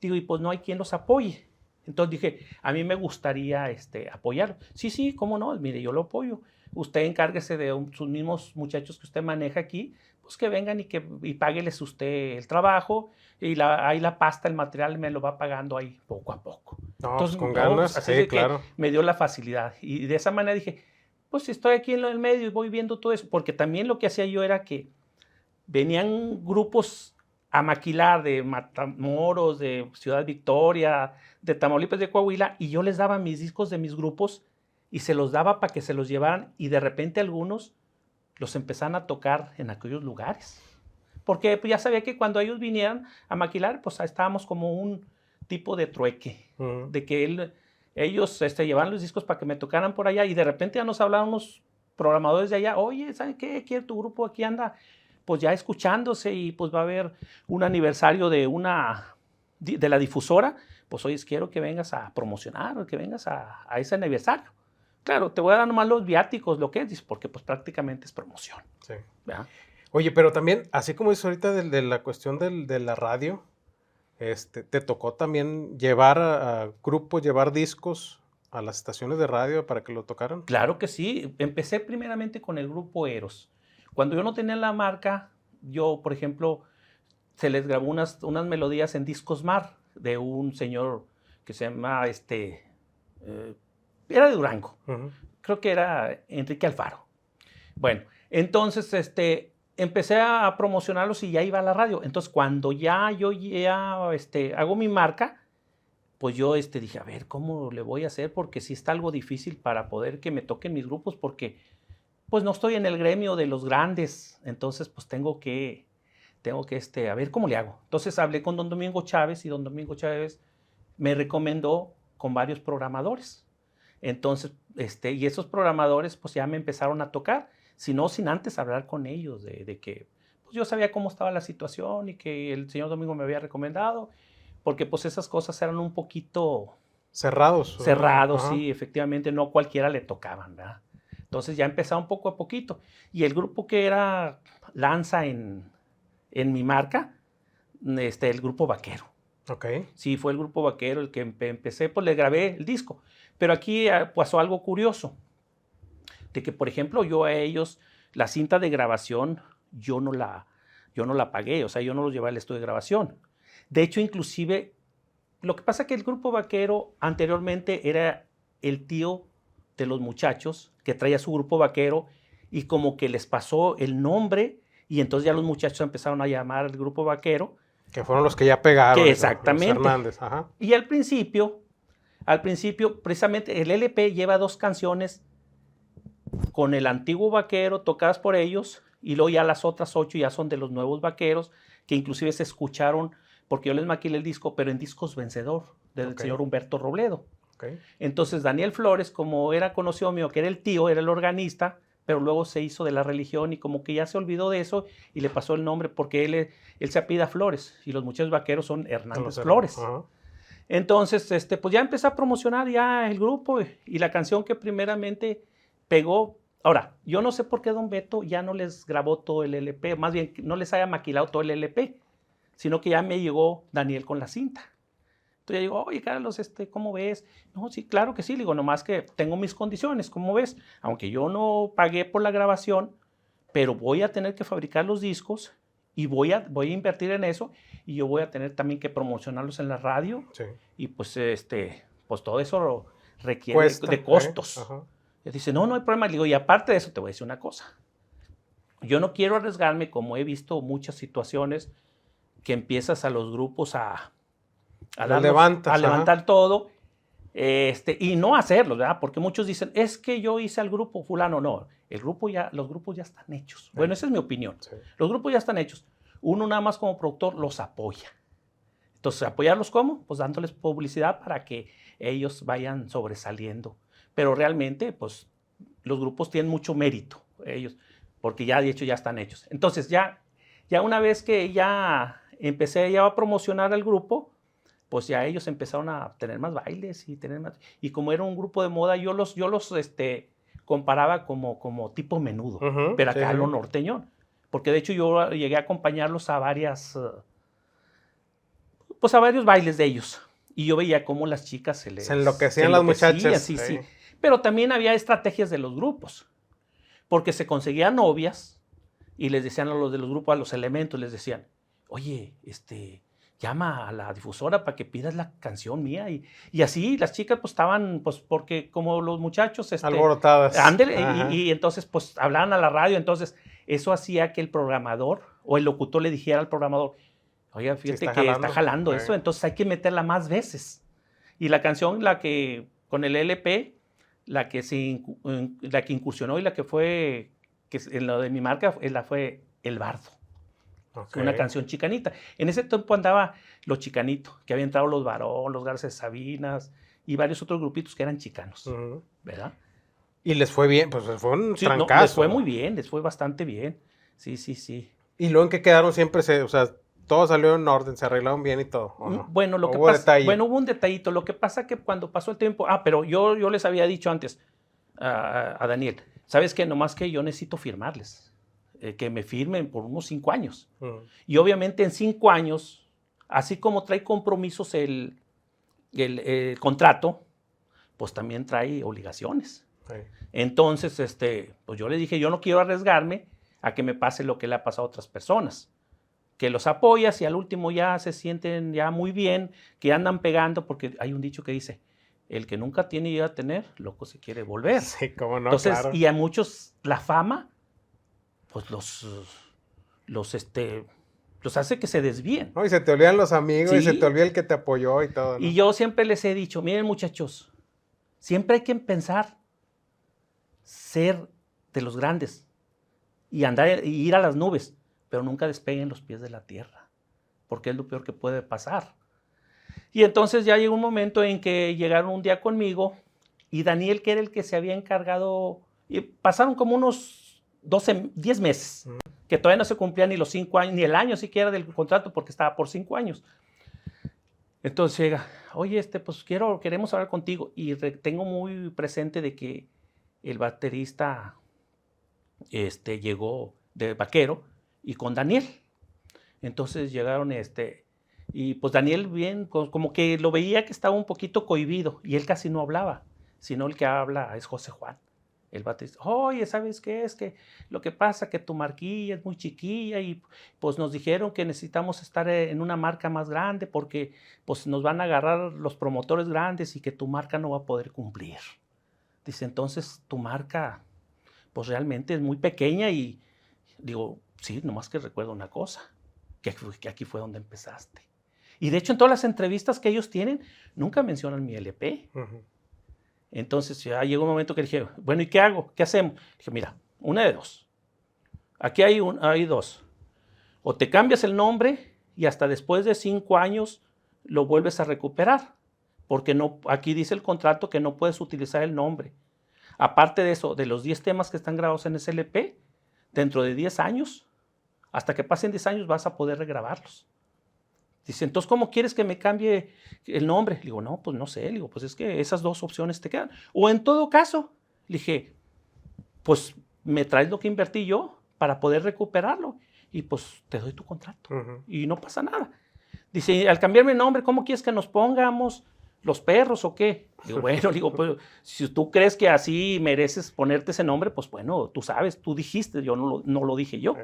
digo, y pues no hay quien los apoye. Entonces dije, a mí me gustaría apoyarlo. Sí, cómo no, mire, yo lo apoyo. Usted encárguese de sus mismos muchachos que usted maneja aquí, pues que vengan y págueles usted el trabajo y ahí la pasta, el material me lo va pagando ahí poco a poco. No, Entonces, con ganas, así sí, de claro. Que me dio la facilidad. Y de esa manera dije, pues si estoy aquí en el medio y voy viendo todo eso, porque también lo que hacía yo era que venían grupos a maquilar de Matamoros, de Ciudad Victoria, de Tamaulipas, de Coahuila, y yo les daba mis discos de mis grupos y se los daba para que se los llevaran y de repente algunos los empezaron a tocar en aquellos lugares. Porque pues, ya sabía que cuando ellos vinieran a maquilar, pues estábamos como un tipo de trueque, de que ellos llevaban los discos para que me tocaran por allá y de repente ya nos hablaban unos programadores de allá, oye, ¿saben qué? Quiere tu grupo aquí anda, pues ya escuchándose y pues va a haber un aniversario de la difusora, pues oye, quiero que vengas a promocionar, que vengas a ese aniversario. Claro, te voy a dar nomás los viáticos, lo que es, porque pues prácticamente es promoción. Sí. ¿Verdad? Oye, pero también, así como dices ahorita de la cuestión de la radio, ¿te tocó también llevar grupos, llevar discos a las estaciones de radio para que lo tocaran? Claro que sí. Empecé primeramente con el grupo Eros. Cuando yo no tenía la marca, yo, por ejemplo, se les grabó unas melodías en Discos Mar de un señor que se llama, era de Durango. Creo que era Enrique Alfaro. Bueno, entonces, empecé a promocionarlos y ya iba a la radio. Entonces, cuando yo hago mi marca, pues yo dije, a ver, ¿cómo le voy a hacer? Porque sí está algo difícil para poder que me toquen mis grupos, porque pues no estoy en el gremio de los grandes. Entonces, pues tengo que a ver cómo le hago. Entonces, hablé con don Domingo Chávez y don Domingo Chávez me recomendó con varios programadores. Entonces, y esos programadores, pues ya me empezaron a tocar. Sino sin antes hablar con ellos de que pues yo sabía cómo estaba la situación y que el señor Domingo me había recomendado, porque pues esas cosas eran un poquito cerrados. Cerrados, sí, efectivamente, no cualquiera le tocaban, ¿verdad? Entonces ya empezaba poco a poquito. Y el grupo que era lanza en mi marca, el grupo Vaquero. Ok. Sí, fue el grupo Vaquero el que empecé, pues le grabé el disco. Pero aquí pasó algo curioso. De que, por ejemplo, yo a ellos, la cinta de grabación, yo no la pagué, o sea, yo no los llevé al estudio de grabación. De hecho, inclusive, lo que pasa es que el grupo Vaquero anteriormente era el tío de los muchachos que traía su grupo Vaquero y como que les pasó el nombre y entonces ya los muchachos empezaron a llamar al grupo Vaquero. Que fueron los que ya pegaron. Que exactamente. Los Hernández, ajá. Y al principio, precisamente, el LP lleva 2 canciones con el antiguo Vaquero, tocadas por ellos, y luego ya las otras 8 ya son de los nuevos Vaqueros, que inclusive se escucharon, porque yo les maquilé el disco, pero en Discos Vencedor, del señor Humberto Robledo. Entonces Daniel Flores, como era conocido mío, que era el tío, era el organista, pero luego se hizo de la religión y como que ya se olvidó de eso y le pasó el nombre, porque él se apellida Flores, y los muchachos Vaqueros son Hernández Flores. Entonces, pues ya empecé a promocionar ya el grupo y la canción que primeramente pegó. Ahora, yo no sé por qué don Beto ya no les grabó todo el LP, más bien no les haya maquilado todo el LP, sino que ya me llegó Daniel con la cinta. Entonces yo digo, oye, Carlos, ¿cómo ves? No, sí, claro que sí. Le digo, nomás que tengo mis condiciones, ¿cómo ves? Aunque yo no pagué por la grabación, pero voy a tener que fabricar los discos y voy a invertir en eso y yo voy a tener también que promocionarlos en la radio Sí. y pues pues todo eso requiere Cuesta, de costos. Ajá. Y dice, no hay problema. Le digo, y aparte de eso te voy a decir una cosa. Yo no quiero arriesgarme, como he visto muchas situaciones que empiezas a los grupos a levantar todo y no hacerlo, ¿verdad? Porque muchos dicen, es que yo hice al grupo fulano. No, los grupos ya están hechos. Bueno, esa es mi opinión. Sí. Los grupos ya están hechos. Uno nada más como productor los apoya. Entonces, ¿apoyarlos cómo? Pues dándoles publicidad para que ellos vayan sobresaliendo. Pero realmente, pues, los grupos tienen mucho mérito, ellos, porque ya, de hecho, ya están hechos. Entonces, ya una vez que ya empecé ya a promocionar al grupo, pues ya ellos empezaron a tener más bailes y como era un grupo de moda, yo los comparaba como tipo menudo, Ujú, pero acá sí. lo norteñón. Porque de hecho yo llegué a acompañarlos a varios bailes de ellos. Y yo veía cómo las chicas Se enloquecían las muchachas. Sí. Pero también había estrategias de los grupos. Porque se conseguían novias y les decían a los de los grupos, a los elementos, les decían, oye, llama a la difusora para que pidas la canción mía. Y así las chicas pues estaban, pues porque como los muchachos... alborotadas. Ándele, y entonces pues hablaban a la radio. Entonces eso hacía que el programador o el locutor le dijera al programador, oiga, fíjate que está jalando eso, entonces hay que meterla más veces. Y la canción, con el LP, la que incursionó y la que fue, en lo de mi marca, fue El Bardo. Okay. Una canción chicanita. En ese tiempo andaba Los Chicanitos, que habían entrado Los Barón, Los Garces Sabinas y varios otros grupitos que eran chicanos, ¿verdad? Y les fue bien, pues fue un trancazo. No, les fue muy bien, les fue bastante bien. Sí. ¿Y luego en qué quedaron siempre? Todo salió en orden, se arreglaron bien y todo, ¿o no? Bueno, hubo un detallito. Lo que pasa que cuando pasó el tiempo... pero yo les había dicho antes a Daniel, ¿sabes qué? Nomás que yo necesito firmarles. Que me firmen por unos 5 años. Y obviamente en 5 años, así como trae compromisos el contrato, pues también trae obligaciones. Sí. Entonces, pues yo le dije, yo no quiero arriesgarme a que me pase lo que le ha pasado a otras personas. Que los apoyas y al último ya se sienten ya muy bien, que andan pegando, porque hay un dicho que dice, el que nunca tiene y llega a tener, loco se quiere volver. Sí, cómo no, entonces, claro. Y a muchos la fama, pues los hace que se desvíen. No, y se te olvidan los amigos, sí. Y se te olvida el que te apoyó y todo, ¿no? Y yo siempre les he dicho, miren muchachos, siempre hay que pensar ser de los grandes y ir a las nubes, pero nunca despeguen los pies de la tierra, porque es lo peor que puede pasar. Y entonces ya llegó un momento en que llegaron un día conmigo y Daniel, que era el que se había encargado, y pasaron como unos 10 meses, que todavía no se cumplían ni los 5 años, ni el año siquiera del contrato, porque estaba por 5 años. Entonces llega, oye, pues queremos hablar contigo. Y tengo muy presente de que el baterista llegó de vaquero y con Daniel. Entonces llegaron y pues Daniel bien, como que lo veía que estaba un poquito cohibido y él casi no hablaba, sino el que habla es José Juan. El baterista, oye, ¿sabes qué? Es que lo que pasa es que tu marquilla es muy chiquilla y pues nos dijeron que necesitamos estar en una marca más grande porque pues nos van a agarrar los promotores grandes y que tu marca no va a poder cumplir. Dice, entonces tu marca pues realmente es muy pequeña y digo, sí, nomás que recuerdo una cosa, que aquí fue donde empezaste. Y de hecho en todas las entrevistas que ellos tienen, nunca mencionan mi LP. Entonces ya llegó un momento que dije, bueno, ¿y qué hago? ¿Qué hacemos? Dije, mira, una de dos. Aquí hay dos. O te cambias el nombre y hasta después de 5 años lo vuelves a recuperar. Porque no, aquí dice el contrato que no puedes utilizar el nombre. Aparte de eso, de los 10 temas que están grabados en ese LP, dentro de 10 años, hasta que pasen 10 años vas a poder regrabarlos. Dice, entonces, ¿cómo quieres que me cambie el nombre? Le digo, no, pues no sé. Le digo, pues es que esas 2 opciones te quedan. O en todo caso, le dije, pues me traes lo que invertí yo para poder recuperarlo y pues te doy tu contrato. Y no pasa nada. Dice, al cambiarme el nombre, ¿cómo quieres que nos pongamos? ¿Los perros o qué? Digo, bueno, digo, pues si tú crees que así mereces ponerte ese nombre, pues bueno, tú sabes, tú dijiste, yo no lo dije yo.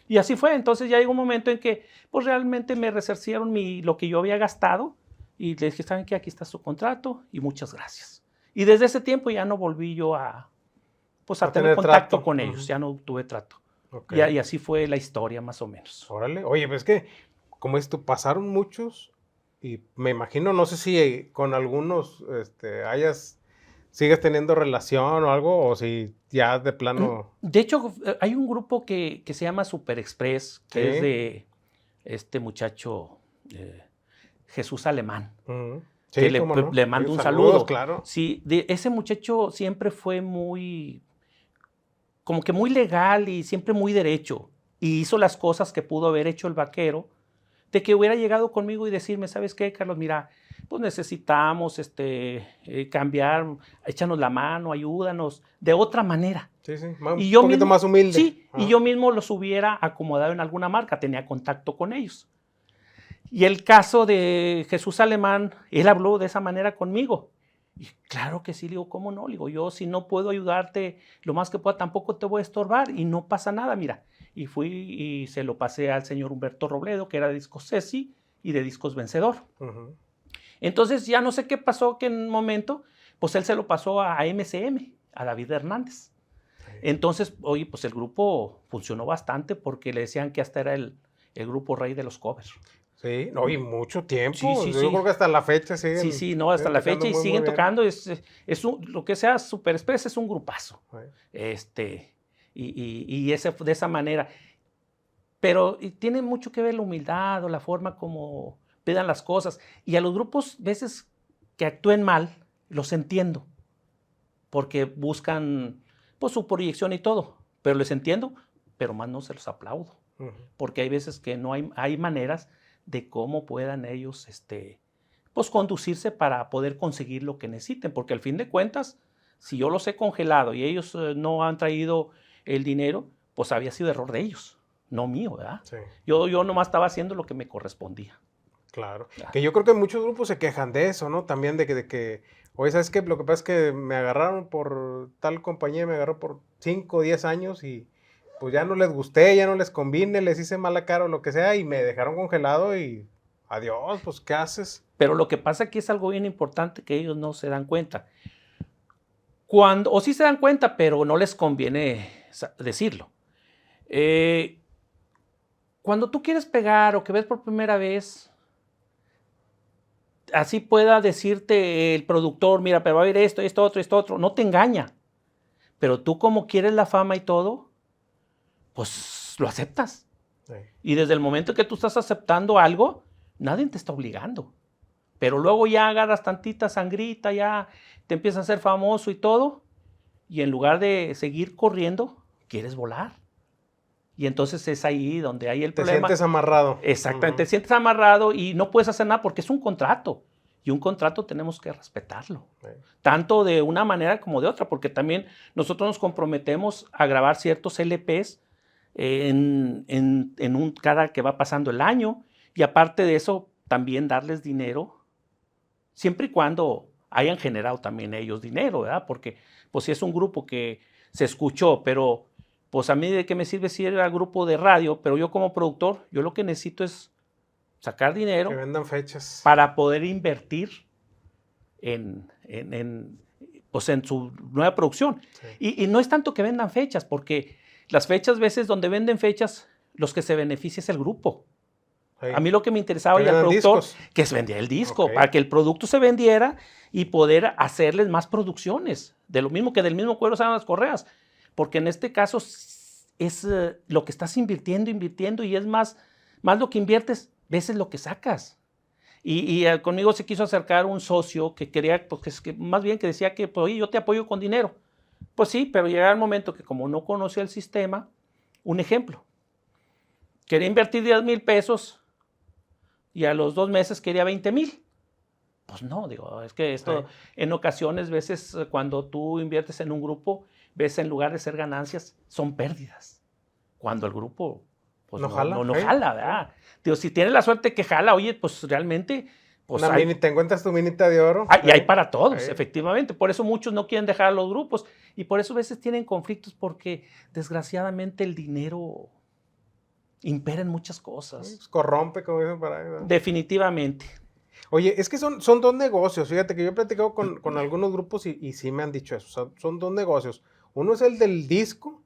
Y así fue. Entonces ya llegó un momento en que pues realmente me resarcieron lo que yo había gastado y les dije, ¿saben qué? Aquí está su contrato y muchas gracias. Y desde ese tiempo ya no volví yo a tener contacto trato con ellos, ya no tuve trato. Okay. Y así fue la historia más o menos. Órale. Oye, pues es que, como esto, pasaron muchos y me imagino, no sé si con algunos sigues teniendo relación o algo, o si ya de plano... De hecho, hay un grupo que se llama Super Express, que ¿Sí? es de este muchacho Jesús Alemán. Sí, que no. le mando un saludos, saludo. Claro. Sí, ese muchacho siempre fue como que muy legal y siempre muy derecho. Y hizo las cosas que pudo haber hecho el vaquero, de que hubiera llegado conmigo y decirme, ¿sabes qué, Carlos? Mira, pues necesitamos cambiar, échanos la mano, ayúdanos, de otra manera. Sí, sí, Y un poquito más humilde. Sí, y yo mismo los hubiera acomodado en alguna marca, tenía contacto con ellos. Y el caso de Jesús Alemán, él habló de esa manera conmigo. Y claro que sí, le digo, ¿cómo no? Le digo, yo si no puedo ayudarte lo más que pueda, tampoco te voy a estorbar y no pasa nada, mira. Y fui y se lo pasé al señor Humberto Robledo, que era de Discos Ceci y de Discos Vencedor. Entonces ya no sé qué pasó, que en un momento, pues él se lo pasó a MCM, a David Hernández. Entonces, oye, pues el grupo funcionó bastante porque le decían que hasta era el grupo rey de los covers. Sí, no, y mucho tiempo. Sí, Yo creo que hasta la fecha siguen. Sí, no, hasta la fecha y siguen tocando. Lo que sea Super Express es un grupazo. Y de esa manera. Pero tiene mucho que ver la humildad o la forma como pidan las cosas. Y a los grupos, veces que actúen mal, los entiendo. Porque buscan pues, su proyección y todo. Pero les entiendo, pero más no se los aplaudo. Porque hay veces que no hay maneras de cómo puedan ellos pues conducirse para poder conseguir lo que necesiten, porque al fin de cuentas, si yo los he congelado y ellos no han traído el dinero, pues había sido error de ellos, no mío, ¿verdad? Sí. Yo nomás estaba haciendo lo que me correspondía. Claro. Que yo creo que muchos grupos se quejan de eso, ¿no? También de que oye, ¿sabes qué? Lo que pasa es que me agarraron por tal compañía, me agarró por 5 o 10 años y pues ya no les gusté, ya no les convine, les hice mala cara o lo que sea y me dejaron congelado y adiós, pues ¿qué haces? Pero lo que pasa aquí es algo bien importante que ellos no se dan cuenta. O sí se dan cuenta, pero no les conviene decirlo. Cuando tú quieres pegar o que ves por primera vez, así pueda decirte el productor, mira, pero va a haber esto, esto otro, no te engaña. Pero tú como quieres la fama y todo, pues lo aceptas. Sí. Y desde el momento que tú estás aceptando algo, nadie te está obligando. Pero luego ya agarras tantita sangrita, ya te empiezas a hacer famoso y todo, y en lugar de seguir corriendo, quieres volar. Y entonces es ahí donde hay el problema. Te sientes amarrado. Exactamente, te sientes amarrado y no puedes hacer nada porque es un contrato. Y un contrato tenemos que respetarlo, tanto de una manera como de otra, porque también nosotros nos comprometemos a grabar ciertos LPs cada que va pasando el año, y aparte de eso, también darles dinero, siempre y cuando hayan generado también ellos dinero, ¿verdad? Porque pues si es un grupo que se escuchó, pero pues a mí de qué me sirve si era grupo de radio, pero yo como productor, yo lo que necesito es sacar dinero. Que vendan fechas. Para poder invertir en su nueva producción. Sí. Y no es tanto que vendan fechas, porque las fechas, veces donde venden fechas, los que se beneficia es el grupo. Sí. A mí lo que me interesaba y al productor, que se vendía el disco, para que el producto se vendiera y poder hacerles más producciones, de lo mismo que del mismo cuero salen las correas, porque en este caso es lo que estás invirtiendo y es más lo que inviertes, veces lo que sacas. Y conmigo se quiso acercar un socio que quería, pues, más bien que decía que, pues, oye, yo te apoyo con dinero. Pues sí, pero llegaba el momento que como no conocía el sistema, un ejemplo, quería invertir 10,000 pesos y a los 2 meses quería 20,000. Pues no, digo, es que esto en ocasiones, veces cuando tú inviertes en un grupo, ves en lugar de ser ganancias, son pérdidas. Cuando el grupo pues no jala, ¿verdad? Digo, si tienes la suerte que jala, oye, pues realmente... Pues te encuentras tu minita de oro. Y hay para todos, efectivamente. Por eso muchos no quieren dejar a los grupos. Y por eso a veces tienen conflictos porque, desgraciadamente, el dinero imperen muchas cosas. Pues corrompe, como dicen por ahí, ¿verdad? Definitivamente. Oye, es que son dos negocios. Fíjate que yo he platicado con algunos grupos y sí me han dicho eso. O sea, son dos negocios. Uno es el del disco,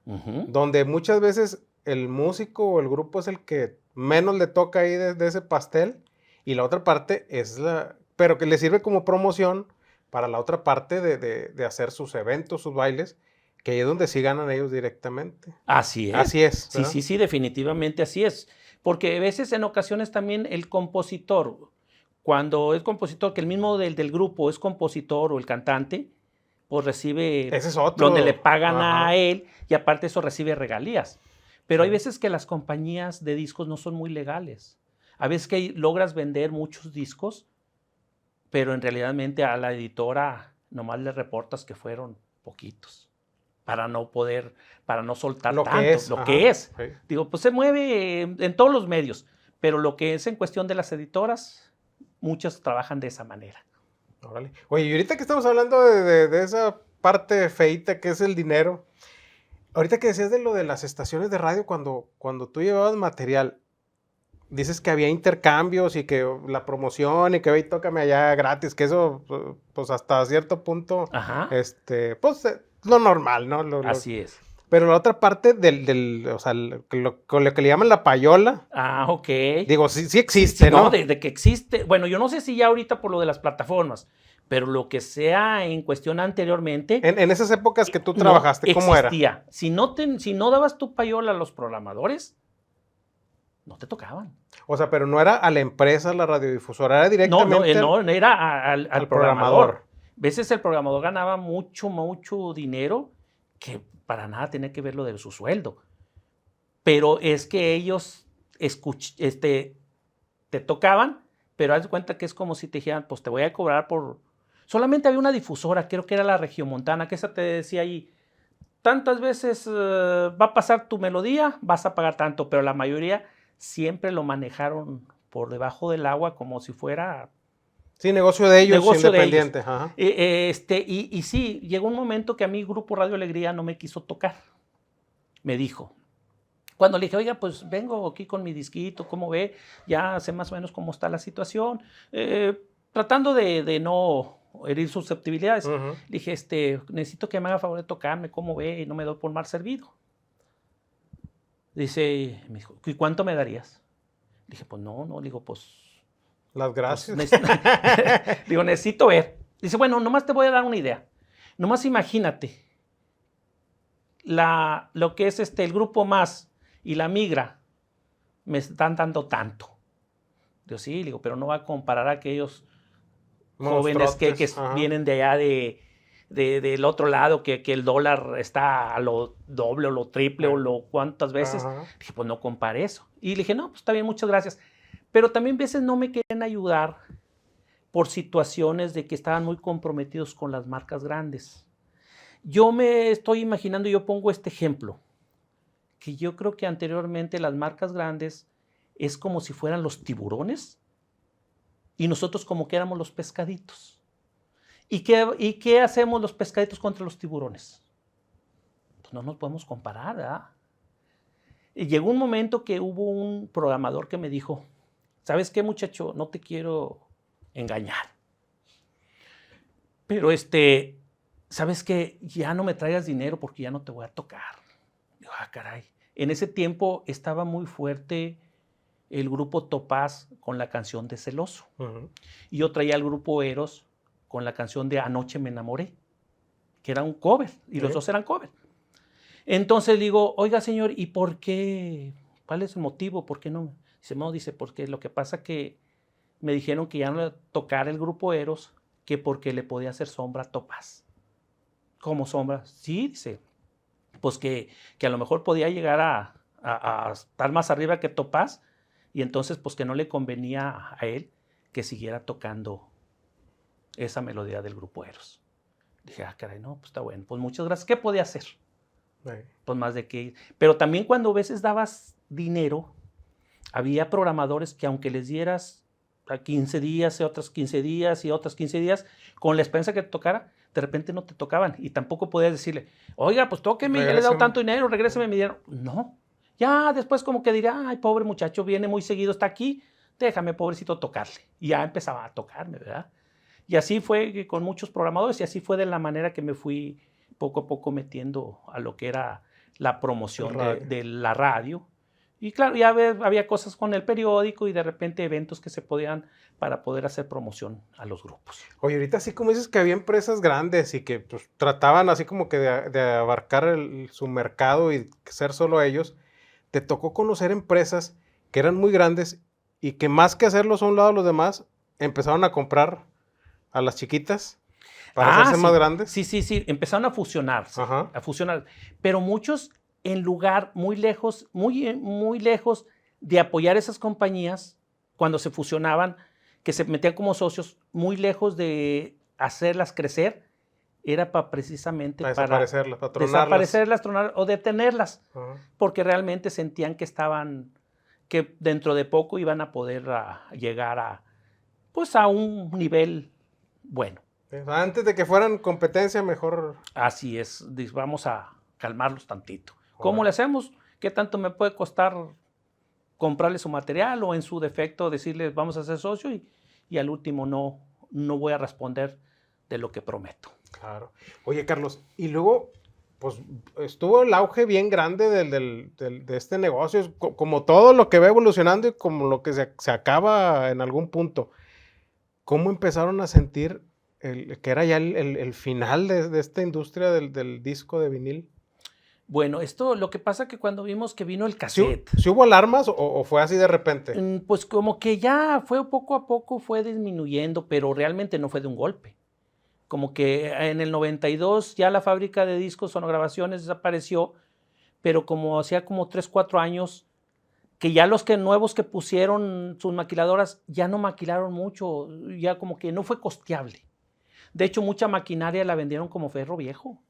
Ujú. donde muchas veces el músico o el grupo es el que menos le toca ahí de ese pastel. Y la otra parte es pero que le sirve como promoción para la otra parte de hacer sus eventos, sus bailes, que ahí es donde sí ganan ellos directamente. Así es. Así es, Sí, ¿verdad? sí, sí, definitivamente así es. Porque a veces, en ocasiones también el compositor, cuando es compositor, que el mismo del grupo es compositor o el cantante, pues recibe Ese es otro. donde le pagan Ajá. a él y aparte eso recibe regalías. Pero hay Sí. veces que las compañías de discos no son muy legales. A veces que logras vender muchos discos, pero en realidad a la editora nomás le reportas que fueron poquitos para no soltar Lo que tanto, es, lo ajá, que es. sí. Digo, pues se mueve en todos los medios, pero lo que es en cuestión de las editoras, muchas trabajan de esa manera. Órale. Oye, y ahorita que estamos hablando de esa parte feita que es el dinero, ahorita que decías de lo de las estaciones de radio, cuando tú llevabas material, dices que había intercambios y que la promoción y que ve y tócame allá gratis, que eso, pues hasta cierto punto, Ajá, pues lo normal, ¿no? así es. Pero la otra parte o sea, con lo que le llaman la payola, Ah, ok. digo, sí existe, Sí, ¿no? de que existe. Bueno, yo no sé si ya ahorita por lo de las plataformas, pero lo que sea en cuestión anteriormente, En esas épocas que tú no trabajaste, ¿cómo era? existía. Si no dabas tu payola a los programadores, no te tocaban. O sea, pero no era a la empresa, la radiodifusora, era directamente No, era al programador. A veces el programador ganaba mucho dinero que para nada tenía que ver lo de su sueldo. Pero es que ellos te tocaban, pero haz de cuenta que es como si te dijeran, pues te voy a cobrar por... Solamente había una difusora, creo que era la Regiomontana, que esa te decía ahí, tantas veces va a pasar tu melodía, vas a pagar tanto, pero la mayoría siempre lo manejaron por debajo del agua como si fuera Sí, negocio de ellos, negocio de ellos. independiente. Ajá. Y sí, llegó un momento que a mí Grupo Radio Alegría no me quiso tocar. Me dijo. Cuando le dije, oiga, pues vengo aquí con mi disquito, ¿cómo ve? Ya sé más o menos cómo está la situación. Tratando de no herir susceptibilidades. Ujú. Le dije, necesito que me haga favor de tocarme, ¿cómo ve? Y no me doy por mal servido. Dice, me dijo, ¿y cuánto me darías? Le dije, pues no, le digo, pues... Las gracias. Digo, necesito ver. Dice, bueno, nomás te voy a dar una idea. Nomás imagínate lo que es el Grupo Más y la Migra me están dando tanto. Digo, sí, le digo, pero no va a comparar a aquellos jóvenes que vienen de allá del otro lado, que el dólar está a lo doble o lo triple o lo cuántas veces. Ajá. Dije, pues no compare eso. Y le dije, no, pues está bien, muchas gracias. Pero también a veces no me querían ayudar por situaciones de que estaban muy comprometidos con las marcas grandes. Yo me estoy imaginando, yo pongo este ejemplo, que yo creo que anteriormente las marcas grandes es como si fueran los tiburones y nosotros como que éramos los pescaditos. ¿Y qué hacemos los pescaditos contra los tiburones? Pues no nos podemos comparar, ¿verdad? Y llegó un momento que hubo un programador que me dijo, ¿sabes qué, muchacho? No te quiero engañar. Pero ¿sabes qué? Ya no me traigas dinero porque ya no te voy a tocar. Digo, caray. En ese tiempo estaba muy fuerte el grupo Topaz con la canción de Celoso. Uh-huh. Y yo traía al grupo Eros con la canción de Anoche me enamoré, que era un cover, y los dos eran cover. Entonces digo, oiga, señor, ¿y por qué? ¿Cuál es el motivo? ¿Por qué no? Dice, porque lo que pasa que me dijeron que ya no le tocara el grupo Eros, que porque le podía hacer sombra a Topaz. ¿Cómo sombra? Sí, dice, pues que a lo mejor podía llegar a estar más arriba que Topaz, y entonces pues que no le convenía a él que siguiera tocando esa melodía del grupo Eros. Dije, caray, no, pues está bueno, pues muchas gracias. ¿Qué podía hacer? Pues más de que... Pero también cuando a veces dabas dinero, había programadores que aunque les dieras a 15 días, y otros 15 días, y otros 15 días, con la esperanza que te tocara, de repente no te tocaban. Y tampoco podías decirle, oiga, pues tóqueme, ya le he dado tanto dinero, regréseme mi dinero. No, Ya después como que diría, ay, pobre muchacho, viene muy seguido, está aquí, déjame, pobrecito, tocarle. Y ya empezaba a tocarme, ¿verdad? Y así fue con muchos programadores y así fue de la manera que me fui poco a poco metiendo a lo que era la promoción de la radio. Y claro, ya había cosas con el periódico y de repente eventos que se podían para poder hacer promoción a los grupos. Oye, ahorita así como dices que había empresas grandes y que pues, trataban así como que de abarcar su mercado y ser solo ellos, te tocó conocer empresas que eran muy grandes y que más que hacerlos a un lado de los demás, empezaron a comprar a las chiquitas para hacerse sí, más grandes. Sí, empezaron a fusionarse, Ajá. a fusionar, pero muchos en lugar muy lejos de apoyar esas compañías cuando se fusionaban, que se metían como socios, muy lejos de hacerlas crecer, era precisamente para desaparecerlas, tronar o detenerlas, porque realmente sentían que dentro de poco iban a poder llegar a un nivel bueno. Antes de que fueran competencia, mejor. Así es, vamos a calmarlos tantito. ¿Cómo le hacemos? ¿Qué tanto me puede costar comprarle su material o en su defecto decirles vamos a ser socio y al último no voy a responder de lo que prometo? Claro. Oye, Carlos, y luego, pues estuvo el auge bien grande de este negocio, como todo lo que va evolucionando y como lo que se acaba en algún punto. ¿Cómo empezaron a sentir que era ya el final de esta industria del disco de vinil? Bueno, lo que pasa que cuando vimos que vino el cassette. ¿Sí hubo alarmas o fue así de repente? Pues como que ya fue poco a poco, fue disminuyendo, pero realmente no fue de un golpe. Como que en el 92 ya la fábrica de discos sonograbaciones desapareció, pero como hacía como 3, 4 años, que ya los nuevos que pusieron sus maquiladoras ya no maquilaron mucho, ya como que no fue costeable. De hecho, mucha maquinaria la vendieron como ferro viejo,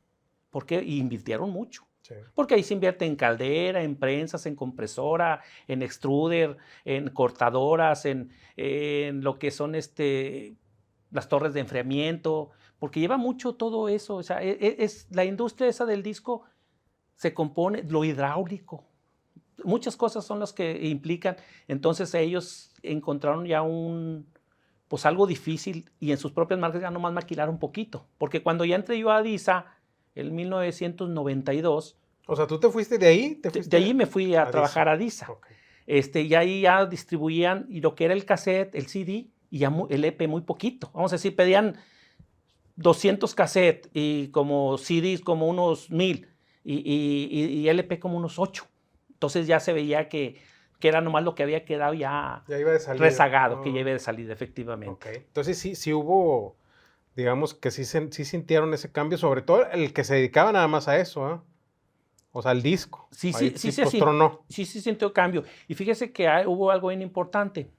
porque invirtieron mucho. Sí. Porque ahí se invierte en caldera, en prensas, en compresora, en extruder, en cortadoras, en lo que son las torres de enfriamiento, porque lleva mucho todo eso. O sea, la industria esa del disco se compone, lo hidráulico, muchas cosas son las que implican. Entonces ellos encontraron ya algo difícil y en sus propias marcas ya nomás maquilaron un poquito, porque cuando ya entré yo a DISA en 1992. O sea, ¿tú te fuiste de ahí? De ahí me fui a trabajar a DISA. Okay. Y ahí ya distribuían y lo que era el cassette, el CD y ya el EP muy poquito. Vamos a decir, pedían 200 cassettes y como CDs como unos 1000 y LP como unos 8. Entonces ya se veía que era nomás lo que había quedado ya iba de salida, rezagado, que ya iba de salida, efectivamente. Okay. Entonces sí hubo, digamos que sí sintieron ese cambio, sobre todo el que se dedicaba nada más a eso, ¿eh? O sea, el disco. Sí sintió cambio. Y fíjese que hubo algo bien importante.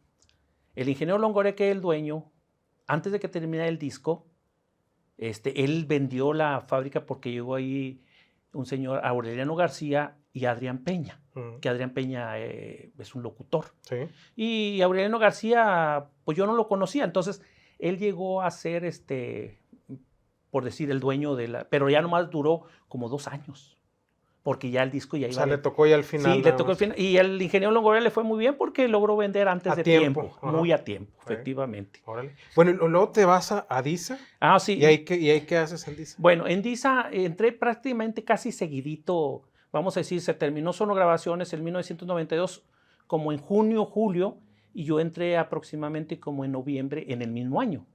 El ingeniero Longoria, que es el dueño, antes de que terminara el disco, él vendió la fábrica porque llegó ahí un señor, Aureliano García y Adrián Peña, que Adrián Peña es un locutor. Sí. Y Aureliano García, pues yo no lo conocía, entonces él llegó a ser, por decir, el dueño pero ya nomás duró como 2 años, porque ya el disco ya iba. O sea, le tocó ya al final. Sí, le tocó al final. Y el ingeniero Longoria le fue muy bien porque logró vender antes de tiempo. Muy a tiempo, efectivamente. Órale. Bueno, luego te vas a DISA. Ah, sí. ¿Y ahí qué haces en DISA? Bueno, en DISA entré prácticamente casi seguidito. Vamos a decir, se terminó Sonograbaciones en 1992, como en junio, julio, y yo entré aproximadamente como en noviembre en el mismo año.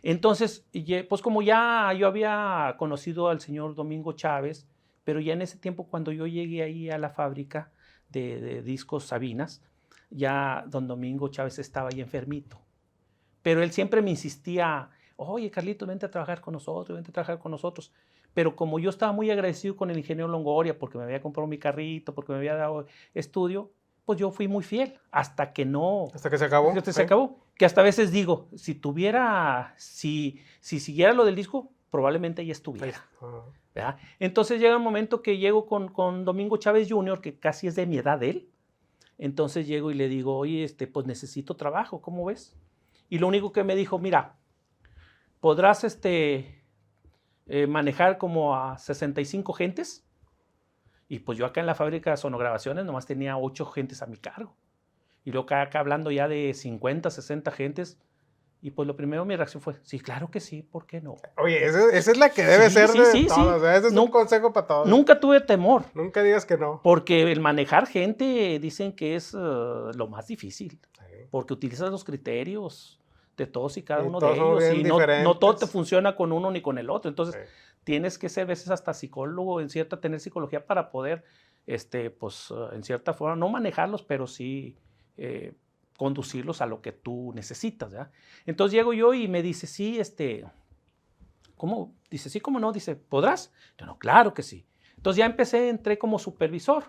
Entonces, pues como ya yo había conocido al señor Domingo Chávez, pero ya en ese tiempo cuando yo llegué ahí a la fábrica de discos Sabinas, ya don Domingo Chávez estaba ahí enfermito. Pero él siempre me insistía, oye Carlito, vente a trabajar con nosotros. Pero como yo estaba muy agradecido con el ingeniero Longoria porque me había comprado mi carrito, porque me había dado estudio, pues yo fui muy fiel hasta que no. Hasta que se acabó. Hasta que se acabó. Que hasta a veces digo, si siguiera lo del disco, probablemente ya estuviera. ¿Verdad? Entonces llega un momento que llego con Domingo Chávez Jr., que casi es de mi edad él. Entonces llego y le digo, oye, pues necesito trabajo, ¿cómo ves? Y lo único que me dijo, mira, podrás manejar como a 65 gentes Y pues yo acá en la fábrica de sonograbaciones nomás tenía 8 gentes a mi cargo. Y luego acá hablando ya de 50, 60 gentes. Y pues lo primero mi reacción fue, sí, claro que sí, ¿por qué no? Oye, esa es la que debe Sí, ser sí, de sí, todos. sí. O sea, ese es No, un consejo para todos. Nunca tuve temor. Nunca digas que no. Porque el manejar gente dicen que es lo más difícil. Sí. Porque utilizas los criterios de todos y cada Y uno todos de son ellos. bien Y no todo te diferentes. funciona con uno ni con el otro. Entonces, Sí. tienes que ser a veces hasta psicólogo, tener psicología para poder, pues, en cierta forma, no manejarlos, pero sí conducirlos a lo que tú necesitas, ¿verdad? Entonces llego yo y me dice, sí, ¿cómo? Dice, sí, ¿cómo no? Dice, ¿podrás? Yo, no, claro que sí. Entonces ya entré como supervisor.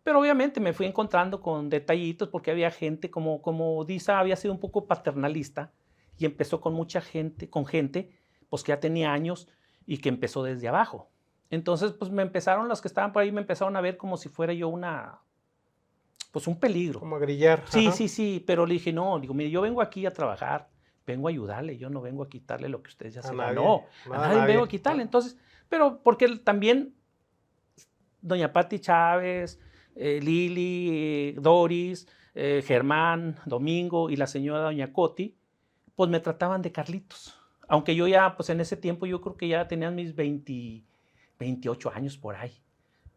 Pero obviamente me fui encontrando con detallitos porque había gente, como Disa había sido un poco paternalista y empezó con mucha gente, pues que ya tenía años y que empezó desde abajo. Entonces, pues los que estaban por ahí me empezaron a ver como si fuera yo pues un peligro. Como a grillar. Sí, Ajá. sí, pero le dije, no, digo, mire, yo vengo aquí a trabajar, vengo a ayudarle, yo no vengo a quitarle lo que usted ya se ganó. A nadie vengo a quitarle. Entonces, pero porque también doña Pati Chávez, Lili, Doris, Germán, Domingo y la señora doña Coti, pues me trataban de Carlitos. Aunque yo ya, pues en ese tiempo yo creo que ya tenían mis 28 años por ahí.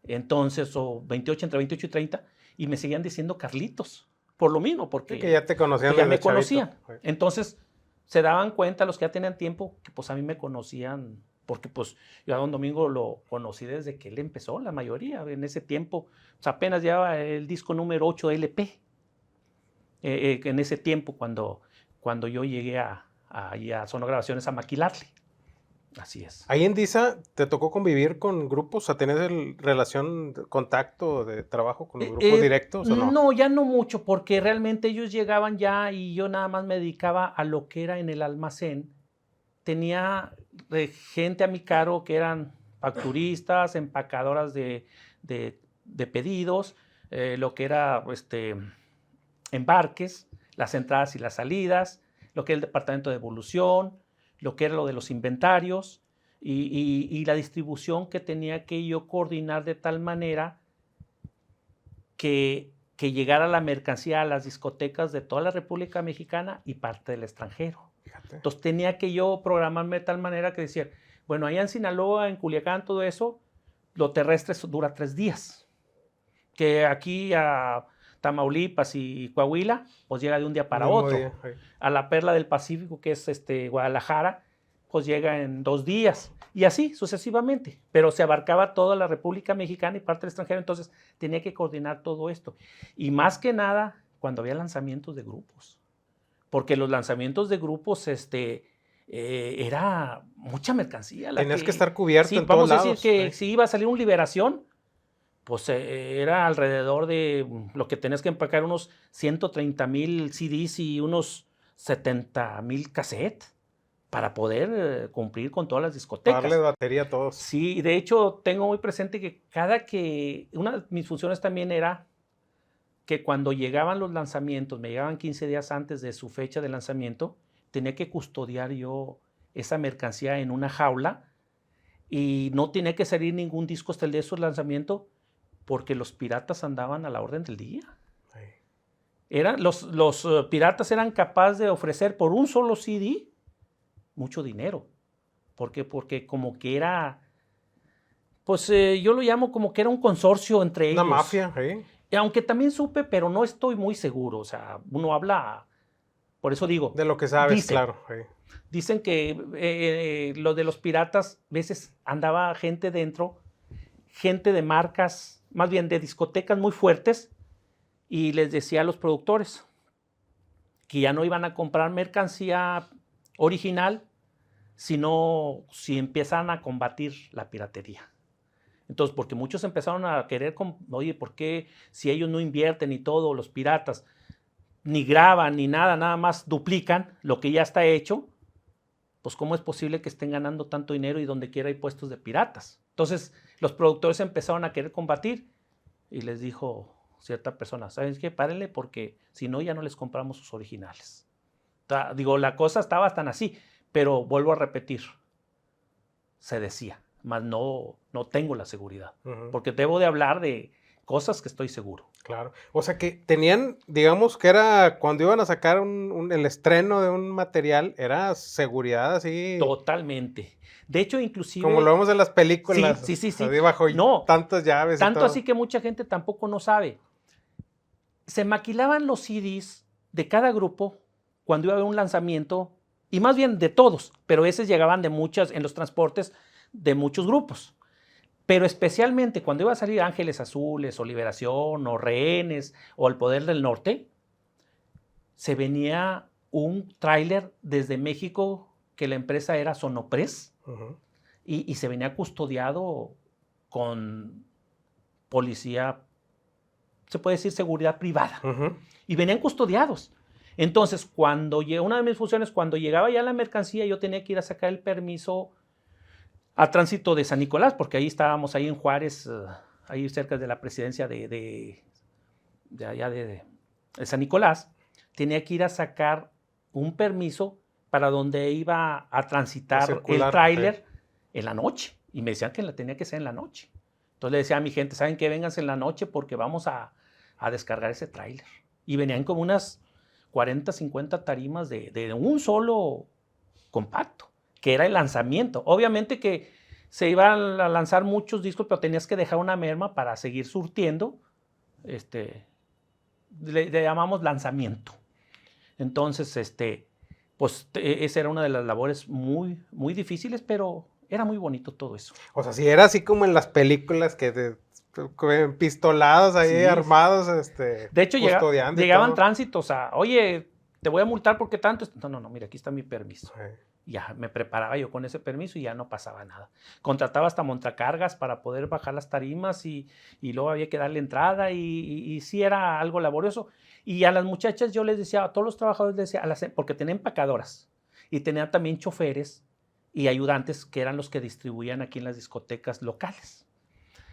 Entonces, o 28, entre 28 y 30, y me seguían diciendo Carlitos. Por lo mismo, porque Sí, que ya te conocían. ya me desde chavito. conocían. Sí. Entonces, se daban cuenta los que ya tenían tiempo que pues a mí me conocían, porque pues yo a don Domingo lo conocí desde que él empezó, la mayoría. En ese tiempo, pues apenas llevaba el disco número 8 de LP. En ese tiempo, cuando yo llegué a Sonograbaciones a maquilarle. Así es. Ahí en DISA, ¿te tocó convivir con grupos? O sea, ¿tenés relación, contacto de trabajo con los grupos directos o no? No, ya no mucho, porque realmente ellos llegaban ya y yo nada más me dedicaba a lo que era en el almacén. Tenía gente a mi cargo que eran facturistas, empacadoras de pedidos, lo que era embarques, las entradas y las salidas, lo que era el departamento de evolución, lo que era lo de los inventarios y la distribución que tenía que yo coordinar de tal manera que llegara la mercancía a las discotecas de toda la República Mexicana y parte del extranjero. Fíjate. Entonces tenía que yo programarme de tal manera que decía, bueno, allá en Sinaloa, en Culiacán, todo eso, lo terrestre dura 3 días. Que aquí a Tamaulipas y Coahuila, pues llega de un día para Mismo otro. día, sí. A la Perla del Pacífico, que es Guadalajara, pues llega en 2 días. Y así sucesivamente. Pero se abarcaba toda la República Mexicana y parte del extranjero, entonces tenía que coordinar todo esto. Y más que nada, cuando había lanzamientos de grupos. Porque los lanzamientos de grupos, era mucha mercancía. Tenías que estar cubierto sí, en todos vamos a lados. decir que si iba a salir un Liberación, pues era alrededor de lo que tenías que empacar unos 130,000 CDs y unos 70,000 cassettes para poder cumplir con todas las discotecas. Darle batería a todos. Sí, de hecho tengo muy presente que una de mis funciones también era que cuando llegaban los lanzamientos, me llegaban 15 días antes de su fecha de lanzamiento, tenía que custodiar yo esa mercancía en una jaula y no tenía que salir ningún disco hasta el de su lanzamiento porque los piratas andaban a la orden del día. Sí. Los piratas eran capaces de ofrecer por un solo CD mucho dinero. ¿Por qué? Porque como que era, pues yo lo llamo como que era un consorcio entre ellos. Una mafia, sí. Aunque también supe, pero no estoy muy seguro. O sea, uno habla, por eso digo. De lo que sabes, claro. Sí. Dicen que lo de los piratas, a veces andaba gente dentro, gente de marcas, más bien de discotecas muy fuertes, y les decía a los productores que ya no iban a comprar mercancía original, sino si empiezan a combatir la piratería. Entonces, porque muchos empezaron a querer, oye, ¿por qué si ellos no invierten y todo, los piratas, ni graban ni nada, nada más duplican lo que ya está hecho? Pues ¿cómo es posible que estén ganando tanto dinero y donde quiera hay puestos de piratas? Entonces, los productores empezaron a querer combatir y les dijo cierta persona, ¿saben qué? Párenle porque si no ya no les compramos sus originales. Digo, la cosa estaba tan así, pero vuelvo a repetir, se decía. mas no tengo la seguridad. Ujú. Porque debo de hablar de cosas que estoy seguro. Claro. O sea que tenían, digamos que era cuando iban a sacar el estreno de un material, era seguridad así, Totalmente. De hecho, inclusive... como lo vemos en las películas, Sí. así bajo No, tantas llaves y tanto todo. así que mucha gente tampoco no sabe. Se maquilaban los CDs de cada grupo cuando iba a haber un lanzamiento, y más bien de todos, pero esos llegaban en los transportes de muchos grupos. Pero especialmente cuando iba a salir Ángeles Azules, o Liberación, o Rehenes, o El Poder del Norte, se venía un tráiler desde México, que la empresa era Sonopress, Ujú. y se venía custodiado con policía, se puede decir seguridad privada, Ujú. y venían custodiados. Entonces, una de mis funciones, cuando llegaba ya la mercancía, yo tenía que ir a sacar el permiso a tránsito de San Nicolás, porque ahí estábamos, ahí en Juárez, ahí cerca de la presidencia de San Nicolás. Tenía que ir a sacar un permiso para donde iba a transitar circular, el tráiler en la noche. Y me decían que tenía que ser en la noche. Entonces le decía a mi gente, ¿saben qué? Vénganse en la noche porque vamos a descargar ese tráiler. Y venían como unas 40, 50 tarimas de un solo compacto, que era el lanzamiento. Obviamente que se iban a lanzar muchos discos, pero tenías que dejar una merma para seguir surtiendo. Le llamamos lanzamiento. Entonces, pues esa era una de las labores muy, muy difíciles, pero era muy bonito todo eso. O sea, si era así como en las películas que pistolados ahí, Sí. armados, De hecho, custodiando y llegaban todo. tránsitos oye, te voy a multar porque tanto. No, mira, aquí está mi permiso. Sí. Ya me preparaba yo con ese permiso y ya no pasaba nada. Contrataba hasta montacargas para poder bajar las tarimas y luego había que darle entrada y sí era algo laborioso. Y a las muchachas yo les decía, a todos los trabajadores les decía, porque tenían empacadoras y tenían también choferes y ayudantes que eran los que distribuían aquí en las discotecas locales.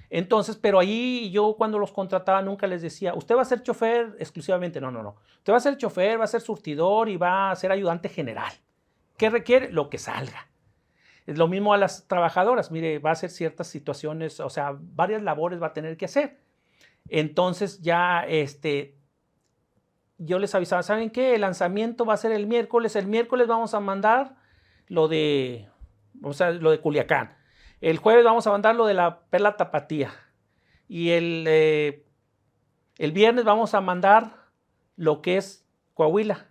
Entonces, pero ahí yo cuando los contrataba nunca les decía, usted va a ser chofer exclusivamente. No. Usted va a ser chofer, va a ser surtidor y va a ser ayudante general. ¿Qué requiere? Lo que salga. Es lo mismo a las trabajadoras. Mire, va a hacer ciertas situaciones, o sea, varias labores va a tener que hacer. Entonces ya yo les avisaba, ¿saben qué? El lanzamiento va a ser el miércoles. El miércoles vamos a mandar lo de Culiacán. El jueves vamos a mandar lo de la Perla Tapatía. Y el viernes vamos a mandar lo que es Coahuila.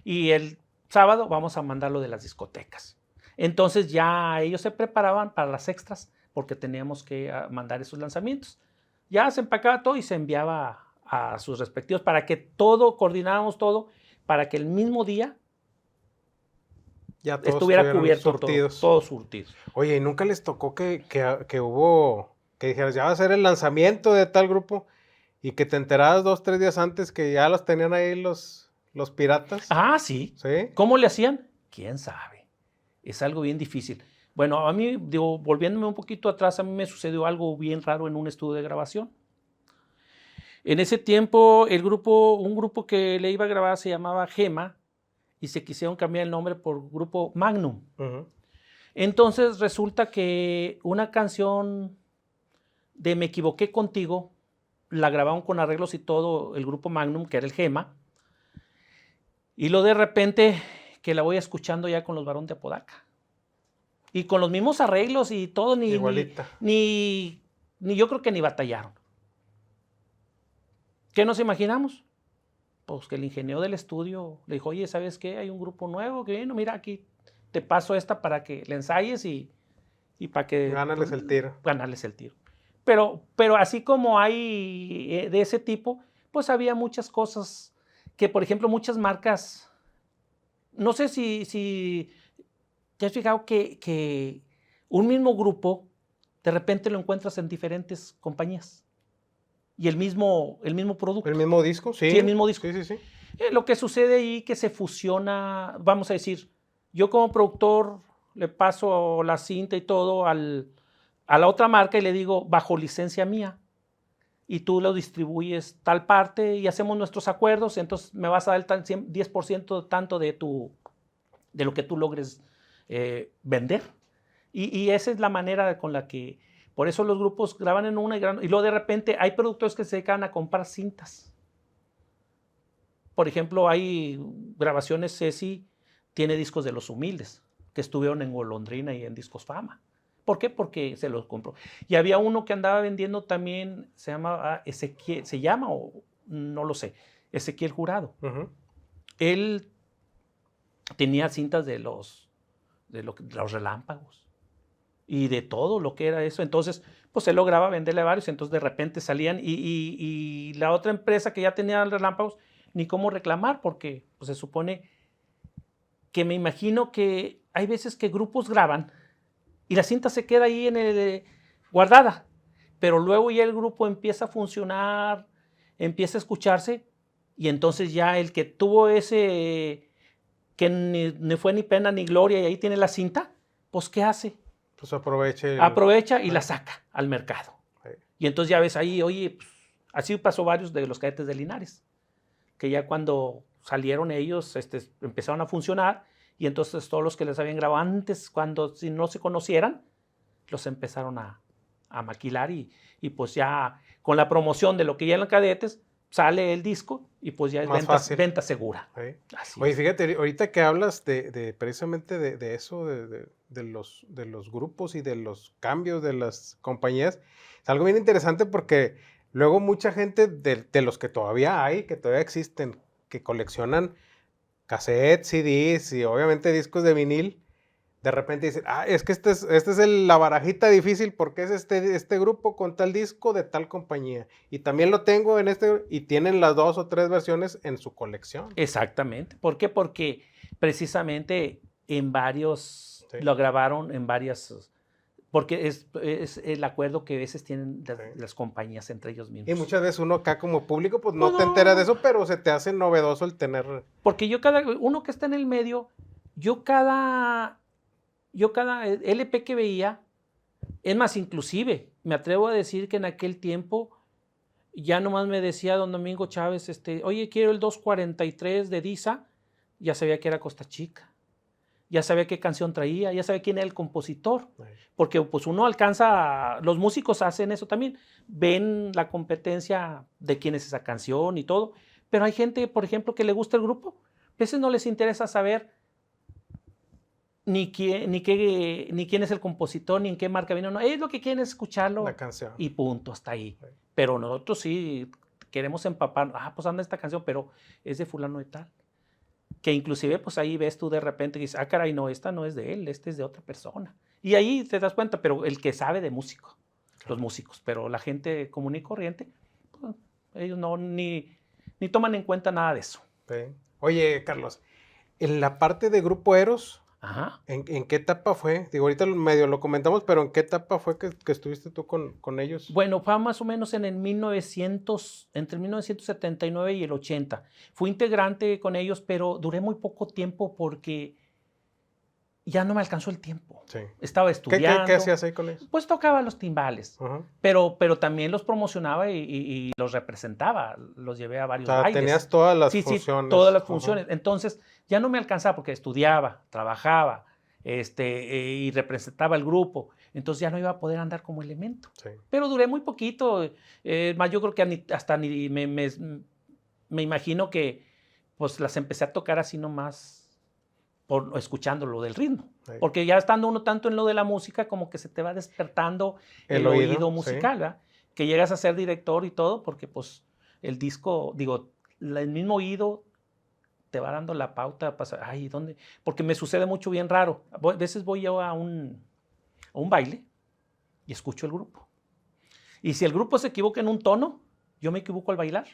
Y el sábado vamos a mandar lo de las discotecas. Entonces ya ellos se preparaban para las extras porque teníamos que mandar esos lanzamientos. Ya se empacaba todo y se enviaba a sus respectivos para que coordináramos todo, para que el mismo día Ya todos estuviera cubierto surtidos. todo surtido. Oye, ¿y nunca les tocó que hubo, que dijeras, ya va a ser el lanzamiento de tal grupo y que te enterabas 2, 3 días antes que ya los tenían ahí los piratas? Sí. ¿Sí? ¿Cómo le hacían? ¿Quién sabe? Es algo bien difícil. Bueno, a mí, volviéndome un poquito atrás, a mí me sucedió algo bien raro en un estudio de grabación. En ese tiempo, un grupo que le iba a grabar se llamaba Gema y se quisieron cambiar el nombre por Grupo Magnum. Uh-huh. Entonces resulta que una canción de Me Equivoqué Contigo la grabaron con arreglos y todo el Grupo Magnum, que era el Gema, y luego de repente que la voy escuchando ya con los Barón de Apodaca. Y con los mismos arreglos y todo, Igualita. ni yo creo que ni batallaron. ¿Qué nos imaginamos? Pues que el ingeniero del estudio le dijo, oye, ¿sabes qué? Hay un grupo nuevo que vino, mira, aquí te paso esta para que le ensayes y para que... Gánales el tiro. Ganarles el tiro. Pero así como hay de ese tipo, pues había muchas cosas que, por ejemplo, muchas marcas, no sé si te has fijado que un mismo grupo, de repente lo encuentras en diferentes compañías. Y el mismo producto. ¿El mismo disco? Sí. Sí, el mismo disco. Sí. Lo que sucede ahí que se fusiona, vamos a decir, yo como productor le paso la cinta y todo a la otra marca y le digo, bajo licencia mía, y tú lo distribuyes tal parte y hacemos nuestros acuerdos, y entonces me vas a dar el 10% tanto de lo que tú logres vender. Y esa es la manera con la que, por eso los grupos graban en una y luego de repente hay productores que se dedican a comprar cintas. Por ejemplo, hay grabaciones, Ceci tiene discos de Los Humildes, que estuvieron en Golondrina y en Discos Fama. ¿Por qué? Porque se los compró. Y había uno que andaba vendiendo también, se llama Ezequiel, ¿se llama o no lo sé? Ezequiel Jurado. Él tenía cintas de los Relámpagos y de todo lo que era eso. Entonces, pues él lograba venderle a varios. Entonces, de repente salían y la otra empresa que ya tenía Relámpagos, ni cómo reclamar, porque pues, se supone que me imagino que hay veces que grupos graban y la cinta se queda ahí guardada, pero luego ya el grupo empieza a funcionar, empieza a escucharse y entonces ya el que tuvo ese, que ni fue ni pena ni gloria y ahí tiene la cinta, pues ¿qué hace? Pues aprovecha y la saca al mercado. Y entonces ya ves ahí, oye, pues, así pasó varios de los Cadetes de Linares, que ya cuando salieron ellos empezaron a funcionar y entonces todos los que les habían grabado antes, cuando si no se conocieran, los empezaron a maquilar y pues ya con la promoción de lo que ya eran Cadetes, sale el disco y pues ya es venta segura. Oye, fíjate, ahorita que hablas precisamente de eso, de los grupos y de los cambios de las compañías, es algo bien interesante porque luego mucha gente de los que todavía existen, que coleccionan cassettes, CDs y obviamente discos de vinil, de repente dicen, es que esta es la barajita difícil porque es este grupo con tal disco de tal compañía. Y también lo tengo y tienen las 2 o 3 versiones en su colección. Exactamente. ¿Por qué? Porque precisamente en varios, lo grabaron en varias, porque es el acuerdo que a veces tienen las compañías entre ellos mismos. Y muchas veces uno acá como público pues no te entera de eso, pero se te hace novedoso el tener... Porque uno que está en el medio, yo cada LP que veía, es más, inclusive, me atrevo a decir que en aquel tiempo ya nomás me decía don Domingo Chávez, oye, quiero el 243 de Disa, ya sabía que era Costa Chica, ya sabía qué canción traía, ya sabía quién era el compositor, porque pues uno alcanza, los músicos hacen eso también, ven la competencia de quién es esa canción y todo, pero hay gente, por ejemplo, que le gusta el grupo, a veces no les interesa saber ni quién es el compositor, ni en qué marca vino. No, ellos lo que quieren es escucharlo. La canción. Y punto, hasta ahí. Sí. Pero nosotros sí queremos empapar. Pues anda esta canción, pero es de fulano de tal. Que inclusive, pues ahí ves tú de repente y dices, caray, no, esta no es de él, esta es de otra persona. Y ahí te das cuenta, pero el que sabe de músico, los músicos, pero la gente común y corriente, pues, ellos ni toman en cuenta nada de eso. Sí. Oye, Carlos, en la parte de Grupo Eros, ajá. ¿En qué etapa fue? Digo, ahorita medio lo comentamos, pero ¿en qué etapa fue que estuviste tú con ellos? Bueno, fue más o menos entre el 1979 y el 80. Fui integrante con ellos, pero duré muy poco tiempo porque ya no me alcanzó el tiempo. Sí. Estaba estudiando. ¿Qué hacías ahí con ellos? Pues tocaba los timbales, pero también los promocionaba y los representaba, los llevé a varios bailes. Tenías todas las funciones. Sí, todas las funciones. Entonces, ya no me alcanzaba porque estudiaba, trabajaba, y representaba el grupo. Entonces ya no iba a poder andar como elemento. Sí. Pero duré muy poquito. Más yo creo que hasta ni me imagino que pues las empecé a tocar así nomás escuchando lo del ritmo. Sí. Porque ya estando uno tanto en lo de la música, como que se te va despertando el oído musical, sí. ¿Verdad? Que llegas a ser director y todo, porque pues el disco, el mismo oído te va dando la pauta para pasar, ¿dónde? Porque me sucede mucho bien raro. A veces voy yo a un baile y escucho el grupo. Y si el grupo se equivoca en un tono, yo me equivoco al bailar.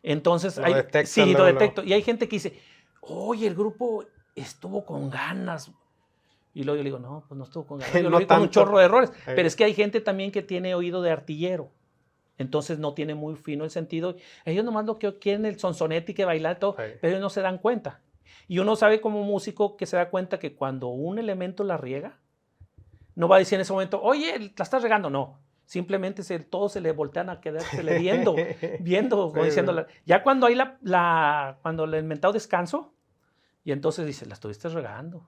Entonces, lo detecto. Y hay gente que dice, oye, el grupo estuvo con ganas. Y luego yo le digo, no, pues no estuvo con ganas. Yo lo vi con un chorro de errores. Pero es que hay gente también que tiene oído de artillero. Entonces no tiene muy fino el sentido. Ellos nomás lo que quieren el sonsonete y que bailar todo, pero ellos no se dan cuenta. Y uno sabe como músico que se da cuenta que cuando un elemento la riega, no va a decir en ese momento, oye, la estás regando. No, simplemente todos se le voltean a quedársele viendo, como diciendo. Ya cuando hay cuando el inventado descanso, y entonces dice, la estuviste regando.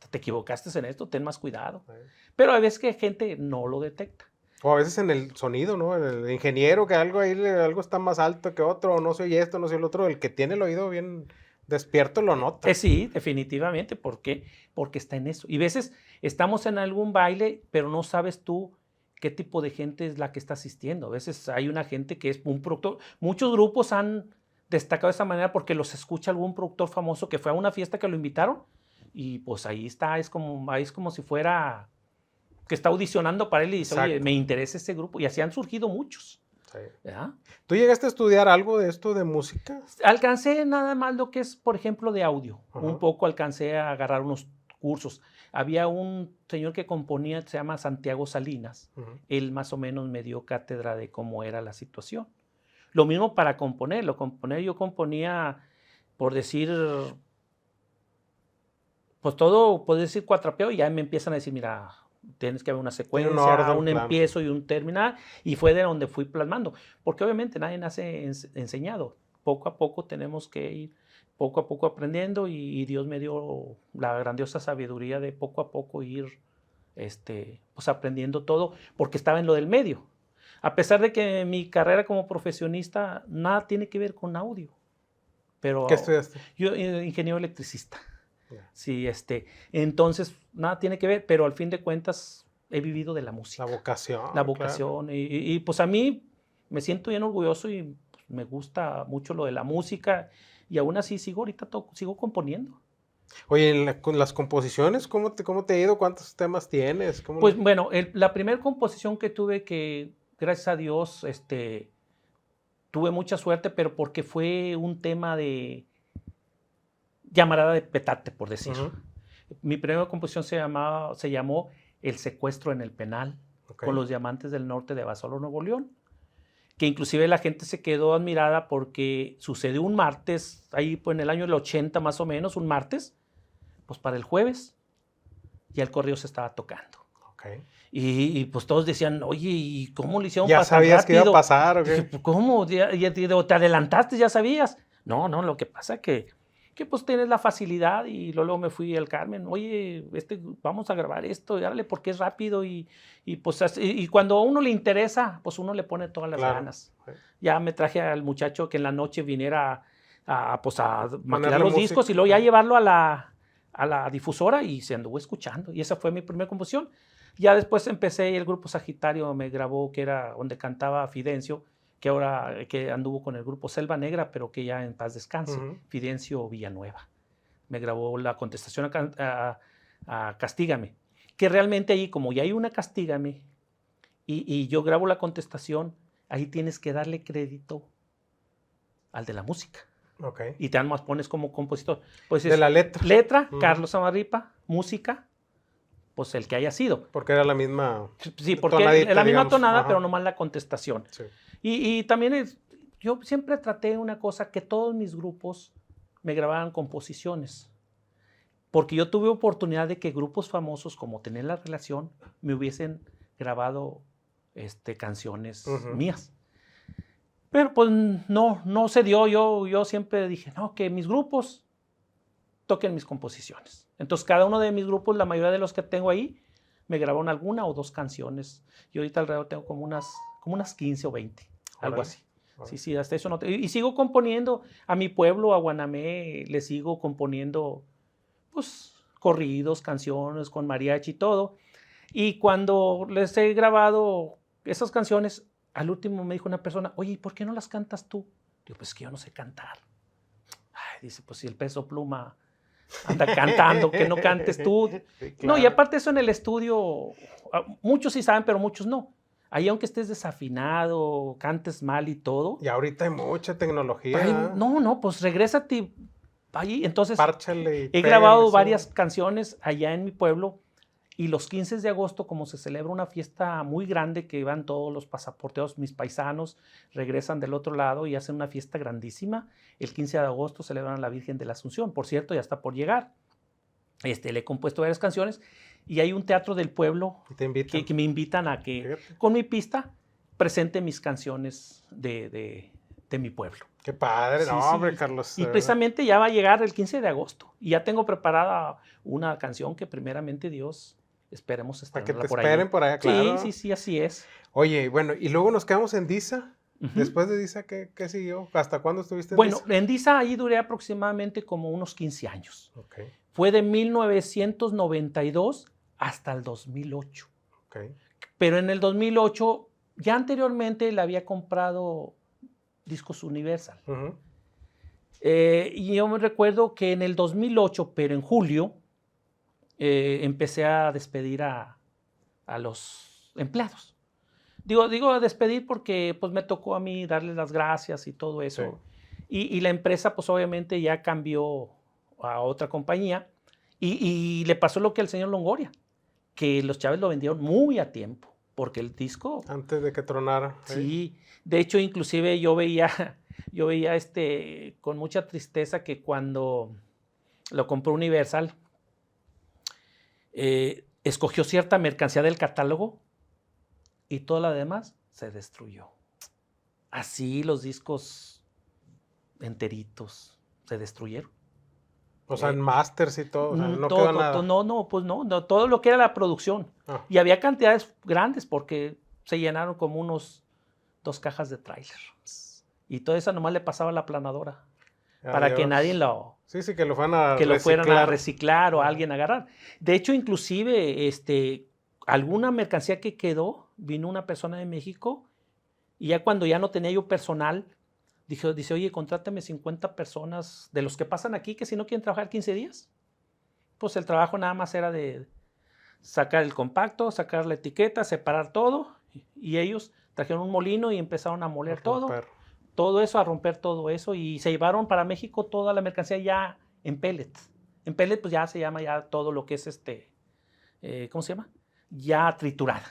te equivocaste en esto, ten más cuidado. Sí. Pero hay veces que gente no lo detecta. O a veces en el sonido, ¿no? El ingeniero, que algo ahí, algo está más alto que otro, o no se oye esto, no se oye el otro. El que tiene el oído bien despierto lo nota. Sí, definitivamente. ¿Por qué? Porque está en eso. Y a veces estamos en algún baile, pero no sabes tú qué tipo de gente es la que está asistiendo. A veces hay una gente que es un productor. Muchos grupos han destacado de esa manera porque los escucha algún productor famoso que fue a una fiesta que lo invitaron y pues ahí es como si fuera que está audicionando para él y dice, Exacto. oye, me interesa ese grupo. Y así han surgido muchos. Sí. ¿Verdad? ¿Tú llegaste a estudiar algo de esto de música? Alcancé nada más lo que es, por ejemplo, de audio. Ajá. Un poco alcancé a agarrar unos cursos. Había un señor que componía, se llama Santiago Salinas. Uh-huh. Él más o menos me dio cátedra de cómo era la situación. Lo mismo para componer. Yo componía, por decir, pues todo, puedo decir cuatrapeo y ya me empiezan a decir, mira, tienes que haber una secuencia, un orden, empiezo y un terminar, y fue de donde fui plasmando, porque obviamente nadie nace enseñado, poco a poco tenemos que ir, poco a poco aprendiendo, y Dios me dio la grandiosa sabiduría de poco a poco ir pues aprendiendo todo, porque estaba en lo del medio, a pesar de que mi carrera como profesionista nada tiene que ver con audio. Pero ¿qué estudiaste? Yo, ingeniero electricista. Yeah. Sí, entonces nada tiene que ver, pero al fin de cuentas he vivido de la música. La vocación. La vocación. Claro. Y pues a mí me siento bien orgulloso y pues, me gusta mucho lo de la música y aún así sigo componiendo. Oye, con las composiciones, ¿cómo te ha ido? ¿Cuántos temas tienes? Pues bueno, la primera composición que tuve que, gracias a Dios, tuve mucha suerte, pero porque fue un tema de llamarada de petate, por decir. Uh-huh. Mi primera composición se llamó El secuestro en el penal, con los Diamantes del Norte de Abasolo, Nuevo León, que inclusive la gente se quedó admirada porque sucedió un martes, ahí pues en el año del 80 más o menos, un martes, pues para el jueves, ya el correo se estaba tocando. Okay. Y pues todos decían, oye, ¿y cómo le hicieron ¿Ya sabías que iba a pasar? Okay. Dije, ¿cómo? ¿Te adelantaste? ¿Ya sabías? No, lo que pasa es que pues tienes la facilidad y luego me fui al Carmen, oye, vamos a grabar esto, y árale, porque es rápido y pues y cuando a uno le interesa, pues uno le pone todas las ganas. Sí. Ya me traje al muchacho que en la noche viniera a maquilar los discos y luego ya llevarlo a la difusora y se anduvo escuchando y esa fue mi primera composición. Ya después empecé, el grupo Sagitario me grabó, que era donde cantaba Fidencio, que ahora que anduvo con el grupo Selva Negra, pero que ya en paz descanse, uh-huh. Fidencio Villanueva. Me grabó la contestación a Castígame, que realmente ahí, como ya hay una Castígame, y yo grabo la contestación, ahí tienes que darle crédito al de la música. Okay. Y te más pones como compositor. Pues de la letra. Letra, uh-huh. Carlos Amarripa, música, pues el que haya sido. Porque era la misma sí, porque tonadita, la misma tonada, ajá. Pero nomás la contestación. Sí. Y también yo siempre traté una cosa, que todos mis grupos me grabaran composiciones. Porque yo tuve oportunidad de que grupos famosos, como Tener la Relación, me hubiesen grabado canciones uh-huh. mías. Pero pues no se dio. Yo siempre dije, no, que mis grupos toquen mis composiciones. Entonces, cada uno de mis grupos, la mayoría de los que tengo ahí, me grabaron alguna o dos canciones. Y ahorita alrededor tengo como unas 15 o 20, algo así. Sí, hasta eso no. Y sigo componiendo a mi pueblo, a Guanamé, le sigo componiendo, pues, corridos, canciones con mariachi y todo. Y cuando les he grabado esas canciones, al último me dijo una persona, oye, ¿por qué no las cantas tú? Digo, pues que yo no sé cantar. Ay, dice, pues si el Peso Pluma anda cantando, que no cantes tú. Sí, claro. No, y aparte eso en el estudio, muchos sí saben, pero muchos no. Ahí aunque estés desafinado, cantes mal y todo. Y ahorita hay mucha tecnología. Ay, no, pues regrésate allí. Entonces, párchale, he grabado varias canciones allá en mi pueblo. Y los 15 de agosto, como se celebra una fiesta muy grande, que van todos los pasaporteados, mis paisanos, regresan del otro lado y hacen una fiesta grandísima. El 15 de agosto celebran a la Virgen de la Asunción. Por cierto, ya está por llegar. Le he compuesto varias canciones y hay un teatro del pueblo que me invitan a que, con mi pista, presente mis canciones de de mi pueblo. Qué padre, Sí, no, sí. hombre, Carlos. Y precisamente ya va a llegar el 15 de agosto. Y ya tengo preparada una canción que primeramente Dios, esperemos Para que estrenarla te por esperen ahí. por allá, claro. Sí, sí, sí, así es. Oye, bueno, y luego nos quedamos en Disa. Ujú. Después de Disa, ¿qué siguió? ¿Hasta cuándo estuviste en Bueno, Disa? en Disa ahí duré aproximadamente como unos 15 años. Ok, Fue de 1992 hasta el 2008. ok. Pero en el 2008, ya anteriormente le había comprado Discos Universal. Ujú. Y yo me recuerdo que en el 2008, pero en julio, empecé a despedir a los empleados. Digo a despedir porque pues, me tocó a mí darles las gracias y todo eso. Y la empresa pues obviamente ya cambió a otra compañía y le pasó lo que al señor Longoria, que los Chávez lo vendieron muy a tiempo, porque el disco... Antes de que tronara. Sí, de hecho inclusive yo veía con mucha tristeza que cuando lo compró Universal, escogió cierta mercancía del catálogo y toda la demás se destruyó. Así los discos enteritos se destruyeron. O sea, en masters y todo. O sea, no todo, quedó nada. No, todo lo que era la producción. Ah. Y había cantidades grandes porque se llenaron como unos 2 cajas de tráiler. Y toda esa nomás le pasaba a la planadora. Para que Adiós. nadie lo... Sí, que lo fueran a que lo fueran a reciclar o a Ah. alguien a agarrar. De hecho, inclusive, alguna mercancía que quedó, vino una persona de México y ya cuando ya no tenía yo personal, dice, oye, contrátame 50 personas de los que pasan aquí que si no quieren trabajar 15 días. Pues el trabajo nada más era de sacar el compacto, sacar la etiqueta, separar todo y ellos trajeron un molino y empezaron a moler todo. Todo eso, a romper todo eso y se llevaron para México toda la mercancía ya en pellets. En pellets pues ya se llama ya todo lo que es ¿cómo se llama? Ya triturada.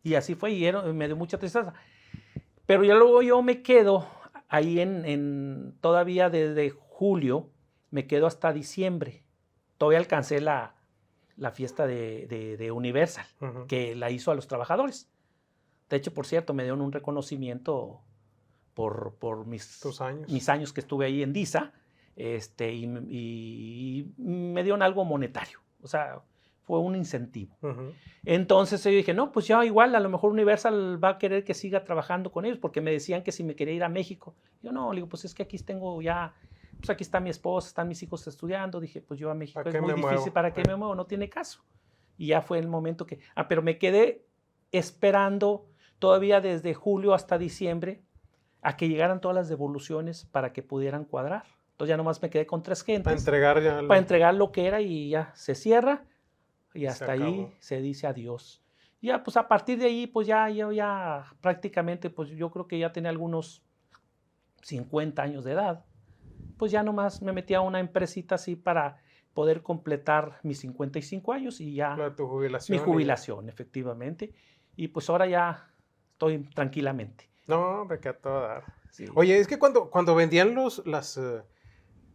Y así fue y me dio mucha tristeza. Pero ya luego yo me quedo ahí todavía desde julio, me quedo hasta diciembre. Todavía alcancé la fiesta de Universal, que la hizo a los trabajadores. De hecho, por cierto, me dieron un reconocimiento por mis años que estuve ahí en Disa, y me dieron algo monetario, o sea, fue un incentivo. Entonces yo dije, no, pues ya igual, a lo mejor Universal va a querer que siga trabajando con ellos, porque me decían que si me quería ir a México. Yo no, le digo, pues es que aquí tengo ya, pues aquí está mi esposa, están mis hijos estudiando, dije, pues yo a México es muy difícil, ¿para qué me muevo? No tiene caso. Y ya fue el momento pero me quedé esperando todavía desde julio hasta diciembre, a que llegaran todas las devoluciones para que pudieran cuadrar. Entonces ya nomás me quedé con 3 gentes. Para entregar lo que era y ya se cierra y hasta ahí se dice adiós. Ya pues a partir de ahí pues ya prácticamente pues yo creo que ya tenía algunos 50 años de edad. Pues ya nomás me metí a una empresita así para poder completar mis 55 años y ya tu jubilación. Mi jubilación, efectivamente. Y pues ahora ya estoy tranquilamente. No, me queda todo a dar. Sí. Oye, es que cuando vendían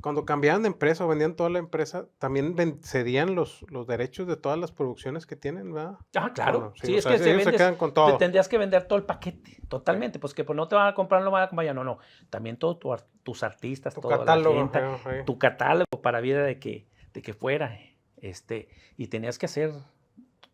cuando cambiaban de empresa o vendían toda la empresa, también cedían los derechos de todas las producciones que tienen, ¿verdad? Ah, claro. Bueno, sí, es que ellos se quedan con todo. Tendrías que vender todo el paquete, totalmente. Pues que pues no te van a comprar, no van a comprar, no. También todos tus artistas, toda catálogo, la gente, tu catálogo para vida de que fuera. Y tenías que hacer,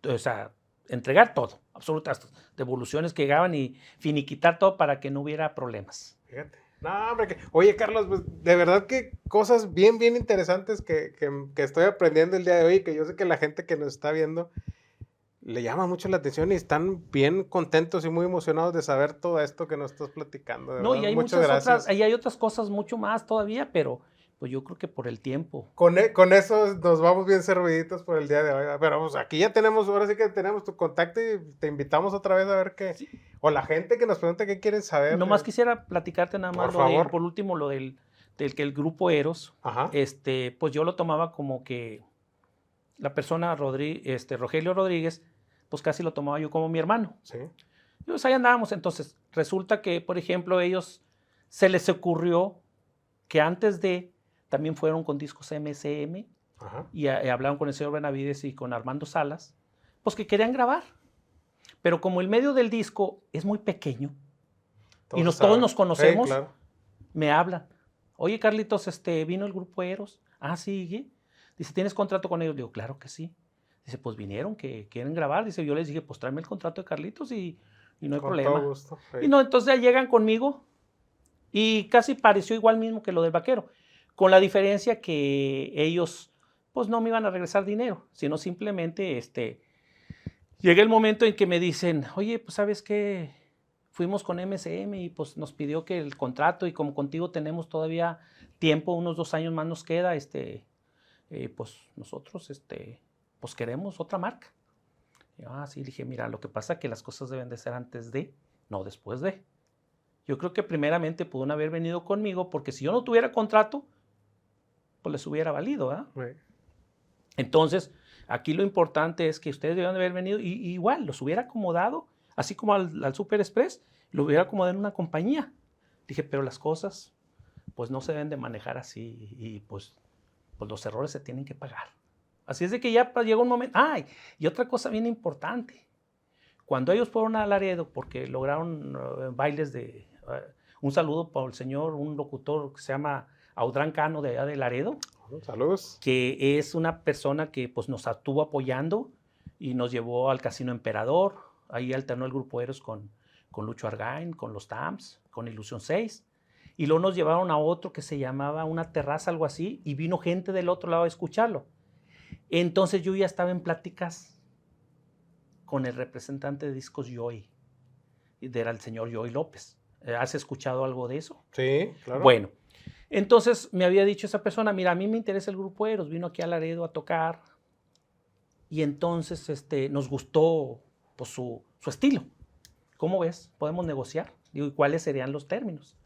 o sea, entregar todo, absolutas devoluciones que llegaban y finiquitar todo para que no hubiera problemas. Fíjate. No, hombre, oye, Carlos, pues, de verdad que cosas bien, bien interesantes que estoy aprendiendo el día de hoy y que yo sé que la gente que nos está viendo le llama mucho la atención y están bien contentos y muy emocionados de saber todo esto que nos estás platicando. De no, verdad, y hay muchas gracias. y hay otras cosas mucho más todavía, pero pues yo creo que por el tiempo. Con eso nos vamos bien serviditos por el día de hoy. Pero pues aquí ya tenemos, ahora sí que tenemos tu contacto y te invitamos otra vez a ver qué. Sí. O la gente que nos pregunta qué quieren saber. Nomás quisiera platicarte nada más por último lo del que el grupo Eros. Ajá. Pues yo lo tomaba como que la persona Rogelio Rodríguez, pues casi lo tomaba yo como mi hermano. Sí. Y pues ahí andábamos. Entonces, resulta que, por ejemplo, ellos se les ocurrió que antes también fueron con discos MSM. Ajá. Y hablaron con el señor Benavides y con Armando Salas, pues que querían grabar. Pero como el medio del disco es muy pequeño, y todos saben. nos conocemos, Sí, claro. me hablan. Oye, Carlitos, vino el grupo Eros. Ah, sí. ¿Y? Dice, ¿tienes contrato con ellos? Digo, claro que sí. Dice, pues vinieron, que quieren grabar. Dice, yo les dije, pues tráeme el contrato de Carlitos y no hay Con problema. todo gusto. Sí. Y no, entonces ya llegan conmigo y casi pareció igual mismo que lo del vaquero, con la diferencia que ellos, pues no me iban a regresar dinero, sino simplemente, llega el momento en que me dicen, oye, pues ¿sabes qué? Fuimos con MCM y pues nos pidió que el contrato y como contigo tenemos todavía tiempo, unos 2 años más nos queda, pues nosotros, pues queremos otra marca. Y yo, sí, dije, mira, lo que pasa es que las cosas deben de ser antes de, no después de. Yo creo que primeramente pudieron haber venido conmigo porque si yo no tuviera contrato, pues les hubiera valido, ¿verdad? Sí. Entonces, aquí lo importante es que ustedes debían de haber venido y igual los hubiera acomodado, así como al Super Express, lo hubiera acomodado en una compañía. Dije, pero las cosas, pues no se deben de manejar así y pues los errores se tienen que pagar. Así es de que ya llegó un momento. ¡Ay! Y otra cosa bien importante. Cuando ellos fueron a Laredo, porque lograron bailes de... un saludo para el señor, un locutor que se llama Audrán Cano de allá de Laredo. Saludos. Que es una persona que pues, nos estuvo apoyando y nos llevó al Casino Emperador. Ahí alternó el grupo Eros con Lucho Argain, con los Tams, con Ilusión 6. Y luego nos llevaron a otro que se llamaba Una Terraza, algo así, y vino gente del otro lado a escucharlo. Entonces yo ya estaba en pláticas con el representante de discos Joy, era el señor Joy López. ¿Has escuchado algo de eso? Sí, claro. Bueno, entonces me había dicho esa persona, mira, a mí me interesa el grupo Eros, vino aquí a Laredo a tocar y entonces nos gustó pues, su estilo. ¿Cómo ves? ¿Podemos negociar? Digo, ¿y cuáles serían los términos?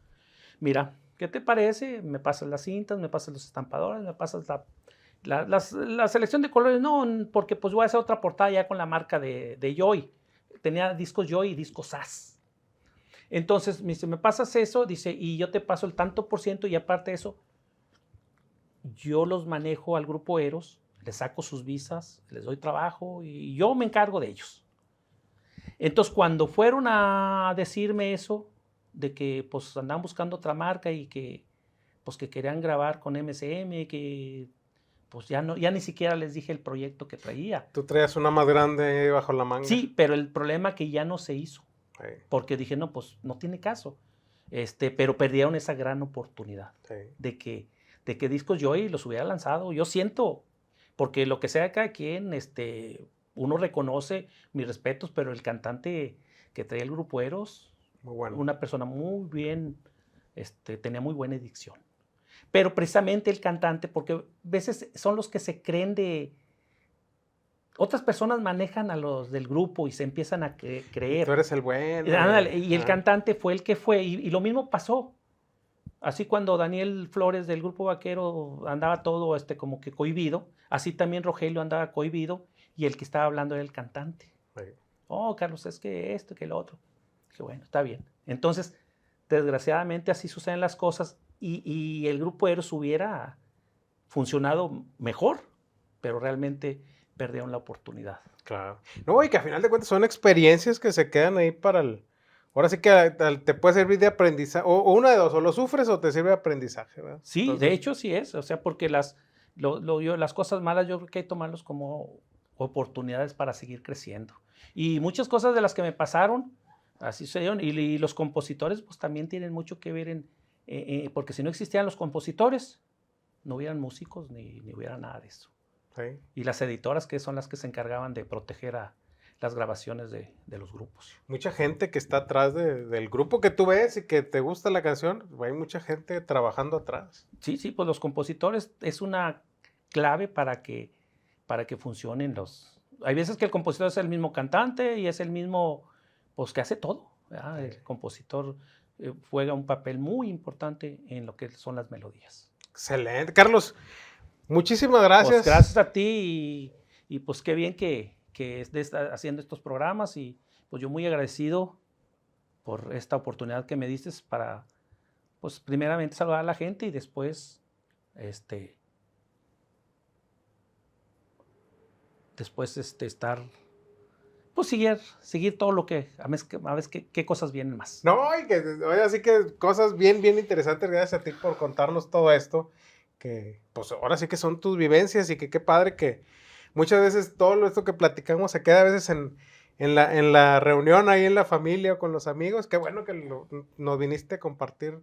Mira, ¿qué te parece? Me pasas las cintas, me pasas los estampadores, me pasas la selección de colores. No, porque pues voy a hacer otra portada ya con la marca de Joy. Tenía discos Joy y discos SAS. Entonces me dice, me pasas eso, dice, y yo te paso el tanto por ciento y aparte de eso, yo los manejo al grupo Eros, les saco sus visas, les doy trabajo y yo me encargo de ellos. Entonces cuando fueron a decirme eso, de que pues andaban buscando otra marca y que pues que querían grabar con MCM, que pues ya ni siquiera les dije el proyecto que traía. Tú traías una más grande bajo la manga. Sí, pero el problema que ya no se hizo. Sí. Porque dije, no, pues no tiene caso. Pero perdieron esa gran oportunidad Sí. de que Discos Joy los hubiera lanzado. Yo siento, porque lo que sea cada quien, uno reconoce mis respetos, pero el cantante que traía el grupo Eros, Muy bueno. una persona muy bien, tenía muy buena dicción. Pero precisamente el cantante, porque a veces son los que se creen de... Otras personas manejan a los del grupo y se empiezan a creer. Tú eres el bueno. Y el cantante fue el que fue. Y lo mismo pasó. Así cuando Daniel Flores del Grupo Vaquero andaba todo como que cohibido, así también Rogelio andaba cohibido y el que estaba hablando era el cantante. Sí. Oh, Carlos, es que esto, que lo otro. Dije, bueno, está bien. Entonces, desgraciadamente así suceden las cosas y el Grupo Eros hubiera funcionado mejor, pero realmente perdieron la oportunidad. Claro. No, y que a final de cuentas son experiencias que se quedan ahí para el... Ahora sí que te puede servir de aprendizaje, o una de dos, o lo sufres o te sirve de aprendizaje, ¿verdad? Sí, Entonces, de hecho sí es, o sea, porque las cosas malas yo creo que hay que tomarlos como oportunidades para seguir creciendo. Y muchas cosas de las que me pasaron, así sucedieron, y los compositores pues también tienen mucho que ver porque si no existían los compositores, no hubieran músicos ni hubiera nada de eso. sí. Y las editoras que son las que se encargaban de proteger a las grabaciones de los grupos. Mucha gente que está atrás del grupo que tú ves y que te gusta la canción, hay mucha gente trabajando atrás. Sí, pues los compositores es una clave para que funcionen los... Hay veces que el compositor es el mismo cantante y es el mismo, pues que hace todo, ¿verdad? Sí. El compositor juega un papel muy importante en lo que son las melodías. Excelente. Carlos, muchísimas gracias. Pues gracias a ti y pues qué bien que estés haciendo estos programas y pues yo muy agradecido por esta oportunidad que me diste para, pues primeramente saludar a la gente y después, estar pues seguir todo lo que, a ver qué cosas vienen más. No, y que, oye, así que cosas bien, bien interesantes. Gracias a ti por contarnos todo esto. Que, pues, ahora sí que son tus vivencias y que qué padre que muchas veces todo esto que platicamos se queda a veces en la reunión ahí en la familia o con los amigos. Qué bueno que nos viniste a compartir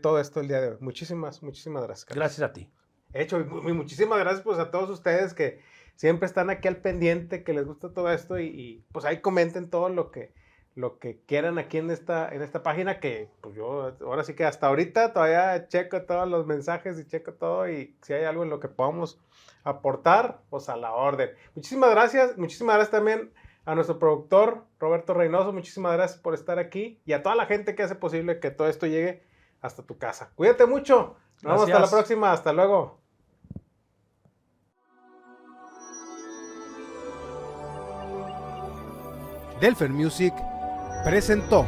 todo esto el día de hoy. Muchísimas gracias, Carlos. Gracias a ti. Hecho, y muchísimas gracias pues a todos ustedes que siempre están aquí al pendiente, que les gusta todo esto y pues ahí comenten todo lo que quieran aquí en esta página, que pues yo ahora sí que hasta ahorita todavía checo todos los mensajes y checo todo, y si hay algo en lo que podamos aportar, pues a la orden. Muchísimas gracias también a nuestro productor Roberto Reynoso, muchísimas gracias por estar aquí, y a toda la gente que hace posible que todo esto llegue hasta tu casa. Cuídate mucho, nos vemos hasta la próxima, hasta luego. Delfer Music presentó